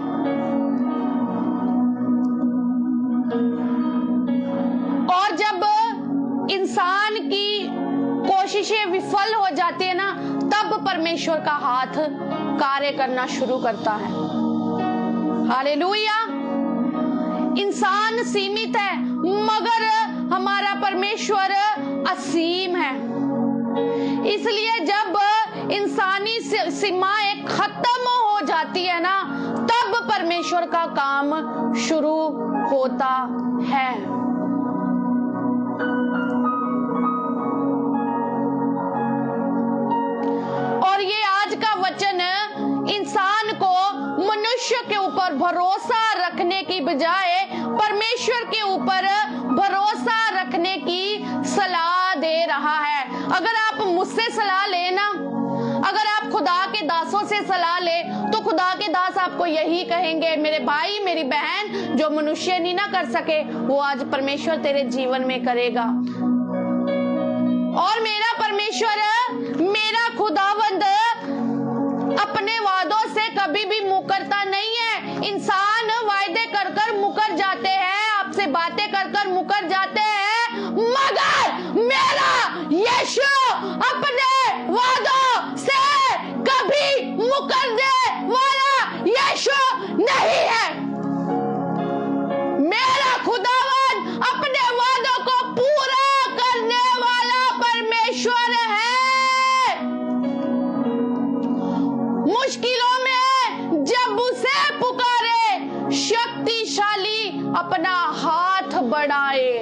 और जब इंसान की कोशिशें विफल हो जाती है ना, तब परमेश्वर का हाथ कार्य करना शुरू करता है। हालेलुया। इंसान सीमित है मगर हमारा परमेश्वर असीम है। इसलिए जब इंसानी सीमाएं खत्म हो जाती है ना, तब परमेश्वर का काम शुरू होता है। और ये आज का वचन इंसान को मनुष्य के ऊपर भरोसा रखने की बजाय परमेश्वर के ऊपर भरोसा रखने की सलाह दे रहा है। अगर आप मुझसे सलाह लेना, अगर आप खुदा के दासों से सलाह ले, तो खुदा के दास आपको यही कहेंगे, मेरे भाई मेरी बहन, जो मनुष्य नहीं ना कर सके वो आज परमेश्वर तेरे जीवन में करेगा। और मेरा परमेश्वर, मेरा खुदावंद अपने वादों से कभी भी मुकरता नहीं है। इंसान वायदे कर कर मुकर जाते हैं, आपसे बातें कर कर मुकर जाते हैं, मगर मेरा यीशु अपने वादों से कभी मुकरने वाला यीशु नहीं है। मेरा खुदावन अपने वादों को पूरा करने वाला परमेश्वर है। मुश्किलों में जब उसे पुकारे, शक्तिशाली अपना हाथ बढ़ाए।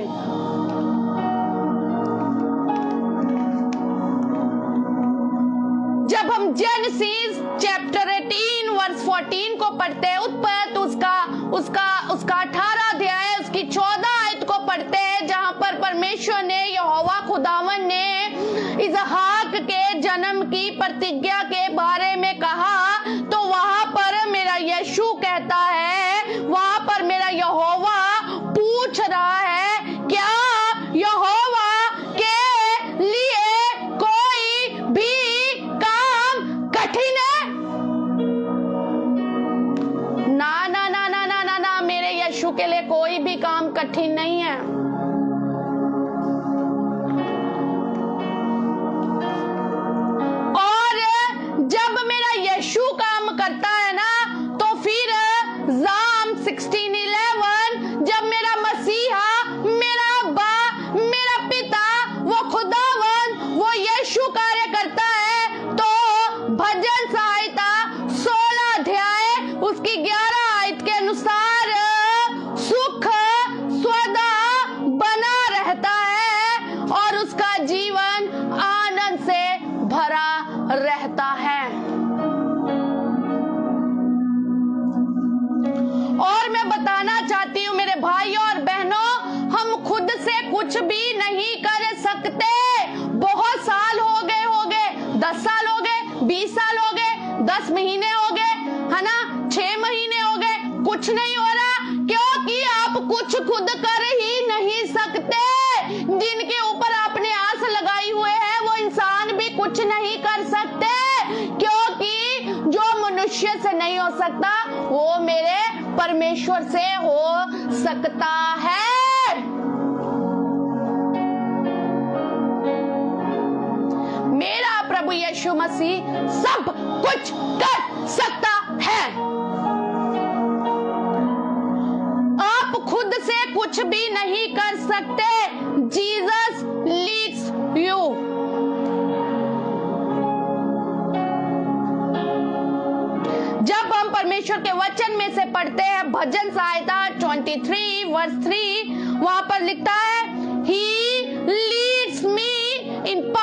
जब हम जेनेसिस चैप्टर 18 वर्स 14 को पढ़ते हैं, उत्पत्ति उसका 18 अध्याय उसकी 14 आयत को पढ़ते हैं, जहां पर परमेश्वर ने, यहोवा खुदावन ने इसहाक के जन्म की प्रतिज्ञा के बारे में कहा, तो वहां पर मेरा यीशु कहता है, वहां पर मेरा यहोवा पूछ रहा है, क्या यहोवा के लिए कोई भी काम कठिन है? ना ना ना ना ना ना ना, मेरे यीशु के लिए कोई भी काम कठिन नहीं है। और जब मेरा यीशु काम करता है ना, तो फिर जाम 16:11, जब मेरा मसीहा, मेरा अब्बा, मेरा पिता, वो खुदावन, वो यीशु कार्य करता है, तो भजन संहिता 16 अध्याय उसकी 11 आयत के अनुसार सुख सदा बना रहता है और उसका जीवन आनंद से भरा रहता है। और मैं बताना चाहती हूँ मेरे भाइयों और बहनों, हम खुद से कुछ भी नहीं कर सकते। बहुत साल हो गए, 10 साल हो गए, 20 साल हो गए, 10 महीने हो गए, है ना, 6 महीने हो गए, कुछ नहीं हो रहा, क्योंकि आप कुछ खुद कर ही नहीं सकते। जिनके ऊपर आपने आस लगाई हुए है, वो इंसान भी कुछ नहीं कर सकते, क्योंकि जो मनुष्य से नहीं हो सकता वो मेरे परमेश्वर से हो सकता है। मेरा प्रभु यीशु मसीह सब कुछ कर सकता है। आप खुद से कुछ भी नहीं कर सकते। जीसस परमेश्वर के वचन में से पढ़ते हैं, भजन संहिता 23 वर्स 3, वहां पर लिखता है, He leads me in